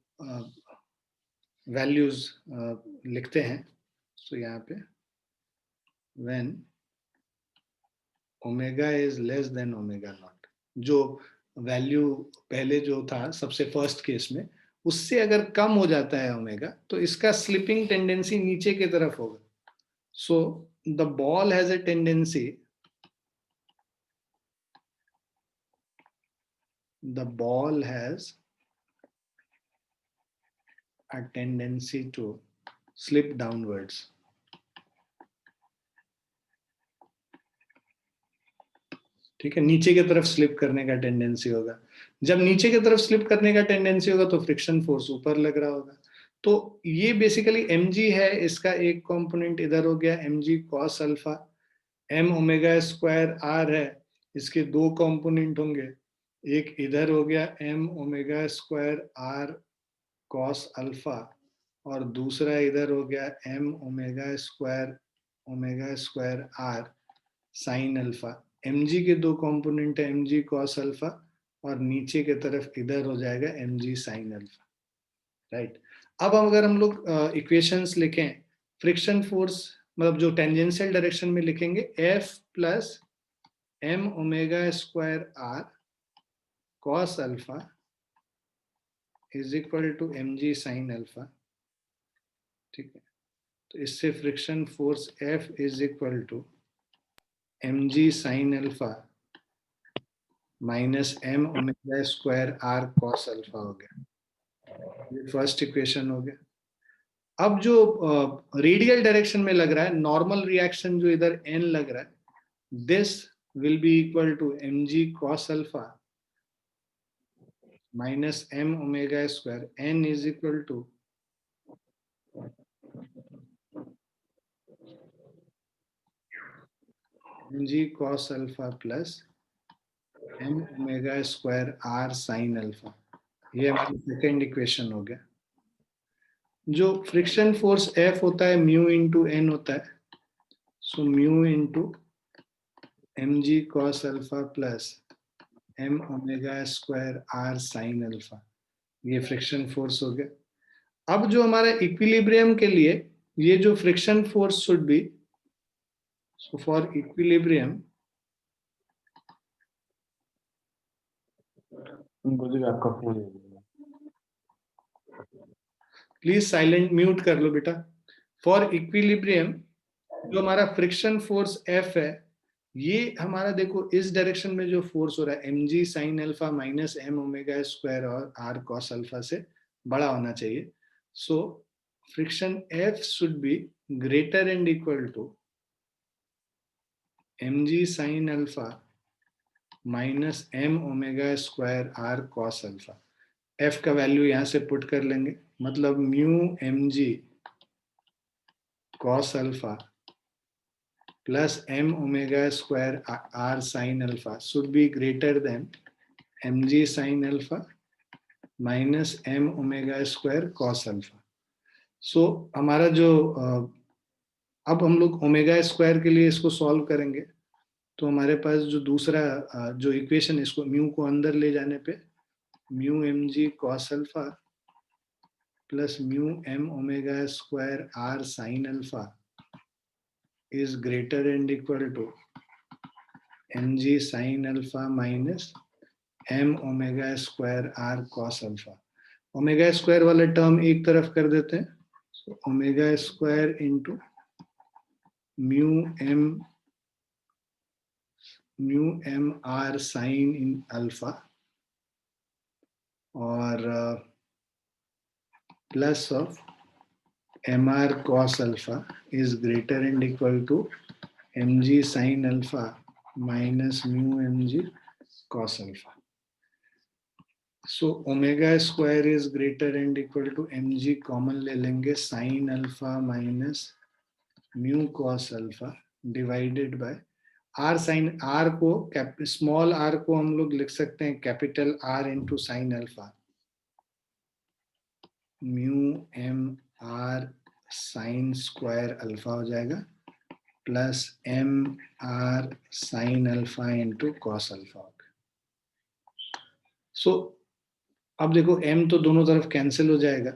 वैल्यूज लिखते हैं, तो यहाँ पे when omega is less than omega not, जो वैल्यू पहले जो था सबसे फर्स्ट केस में, उससे अगर कम हो जाता है ओमेगा, तो इसका स्लिपिंग टेंडेंसी नीचे की तरफ होगा। So the ball has a tendency, the ball has a tendency to slip downwards. ठीक है, नीचे की तरफ स्लिप करने का टेंडेंसी होगा। जब नीचे की तरफ स्लिप करने का टेंडेंसी होगा तो फ्रिक्शन फोर्स ऊपर लग रहा होगा। तो ये बेसिकली mg है, इसका एक कंपोनेंट इधर हो गया mg cos alpha, m omega square r है, इसके दो कंपोनेंट होंगे, एक इधर हो गया m omega square r cos alpha, और दूसरा इधर हो गया m omega square r sine alpha. mg के दो कंपोनेंट है mg cos अल्फा, और नीचे की तरफ इधर हो जाएगा mg साइन अल्फा, राइट? अब अगर हम लोग इक्वेशंस लिखें, फ्रिक्शन फोर्स मतलब जो टेंजेंशियल डायरेक्शन में लिखेंगे F plus m omega square r cos alpha is equal to mg sine alpha. ठीक है, तो इससे friction force F is equal to mg sine alpha minus m omega square r cos alpha हो गया। ये first equation हो गया। अब जो रेडियल डायरेक्शन में लग रहा है, नॉर्मल रिएक्शन जो इधर n लग रहा है, this will be equal to mg cos alpha minus m omega square, n is equal to mg cos alpha plus m omega square r sine alpha. ये हमारी सेकेंड इक्वेशन हो गया। जो फ्रिक्शन फोर्स F होता है mu into N होता है, so mu into mg cos alpha plus m omega square r sine alpha, ये फ्रिक्शन फोर्स हो गया। अब जो हमारा इक्विलिब्रियम के लिए ये जो friction force should be, so for equilibrium आपका फोन प्लीज साइलेंट म्यूट कर लो बेटा। फॉर इक्विलिब्रियम जो हमारा फ्रिक्शन फोर्स F है, ये हमारा देखो इस डायरेक्शन में जो फोर्स हो रहा है mg sine alpha minus m omega square और r cos अल्फा से बड़ा होना चाहिए। So friction F should be greater and equal to mg sin alpha minus m omega square r cos alpha. F का value यहां से put कर लेंगे, मतलब mu mg cos alpha plus m omega square r sin alpha should be greater than mg sin alpha minus m omega square cos alpha. So हमारा जो अब हम लोग ओमेगा स्क्वायर के लिए इसको सॉल्व करेंगे, तो हमारे पास जो दूसरा जो इक्वेशन, इसको म्यू को अंदर ले जाने पे mu M G cos alpha plus mu M omega square R sine alpha is greater and equal to mg sin alpha minus m omega square r cos alpha. Omega square वाला term एक तरफ कर देते हैं, so omega square into mu M R sine इन alpha और plus of mr cos alpha is greater and equal to mg sin alpha minus mu mg cos alpha. So omega square is greater and equal to mg common ले लेंगे, sin alpha minus mu cos alpha divided by r sin r को small r को हम लोग लिख सकते हैं capital R into sine alpha, mu M R sine square alpha हो जाएगा plus M are sine alpha into cos alpha होगा. सो अब देखो m तो दोनों तरफ कैंसिल हो जाएगा,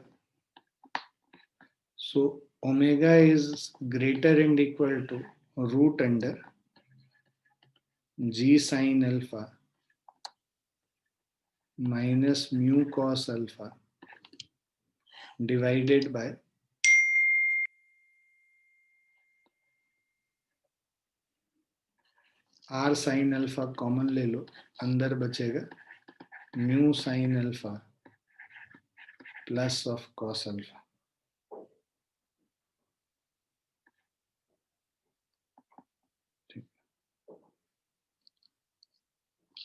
so omega is greater and equal to root under g sine alpha minus mu cos alpha divided by r sine alpha common ले लो, अंदर बचेगा mu sine alpha plus of cos alpha.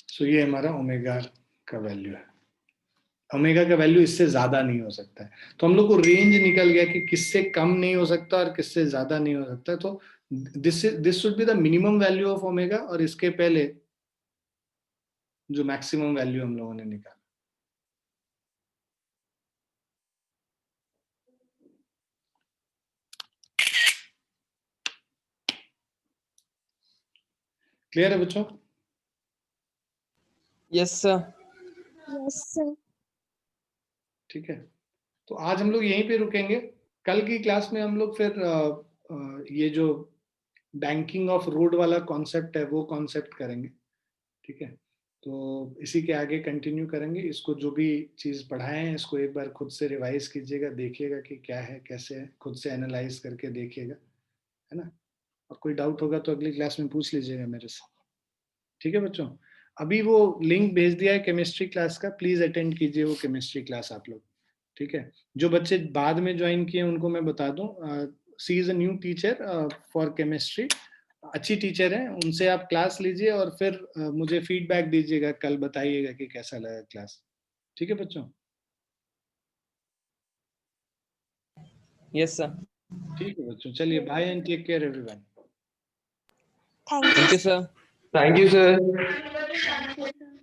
So ये हमारा omega का value है. Omega का value इससे ज्यादा नहीं हो सकता है, तो हम लोग को रेंज निकल गया कि किससे कम नहीं हो सकता और किससे ज्यादा नहीं हो सकता. तो this should be the minimum value of omega, और इसके पहले जो मैक्सिमम वैल्यू हम लोगों ने निकाला. क्लियर है बच्चों? Yes, sir. Yes, sir. ठीक है, तो आज हम लोग यहीं पे रुकेंगे. कल की क्लास में हम लोग फिर ये जो बैंकिंग ऑफ रोड वाला कॉन्सेप्ट है वो कॉन्सेप्ट करेंगे. ठीक है, तो इसी के आगे कंटिन्यू करेंगे. इसको जो भी चीज पढ़ाए हैं इसको एक बार खुद से रिवाइज कीजिएगा, देखिएगा कि क्या है कैसे है, खुद से एनालाइज करके देखिएगा, है ना. और कोई डाउट होगा तो अगली क्लास में पूछ लीजिएगा मेरे से. ठीक है बच्चों, अभी वो लिंक भेज दिया है केमिस्ट्री क्लास का, प्लीज अटेंड कीजिए वो केमिस्ट्री क्लास आप लोग. ठीक है, जो बच्चे बाद में ज्वाइन किए उनको मैं बता दूं, C is a new teacher for chemistry, अच्छी टीचर है, उनसे आप क्लास लीजिए और फिर मुझे फीडबैक दीजिएगा, कल बताइएगा कि कैसा लगा क्लास. ठीक है बच्चों? Yes, sir. ठीक है बच्चों, चलिए bye and take care everyone. Thank you. Thank you, sir. Thank you, sir. Thank you, sir.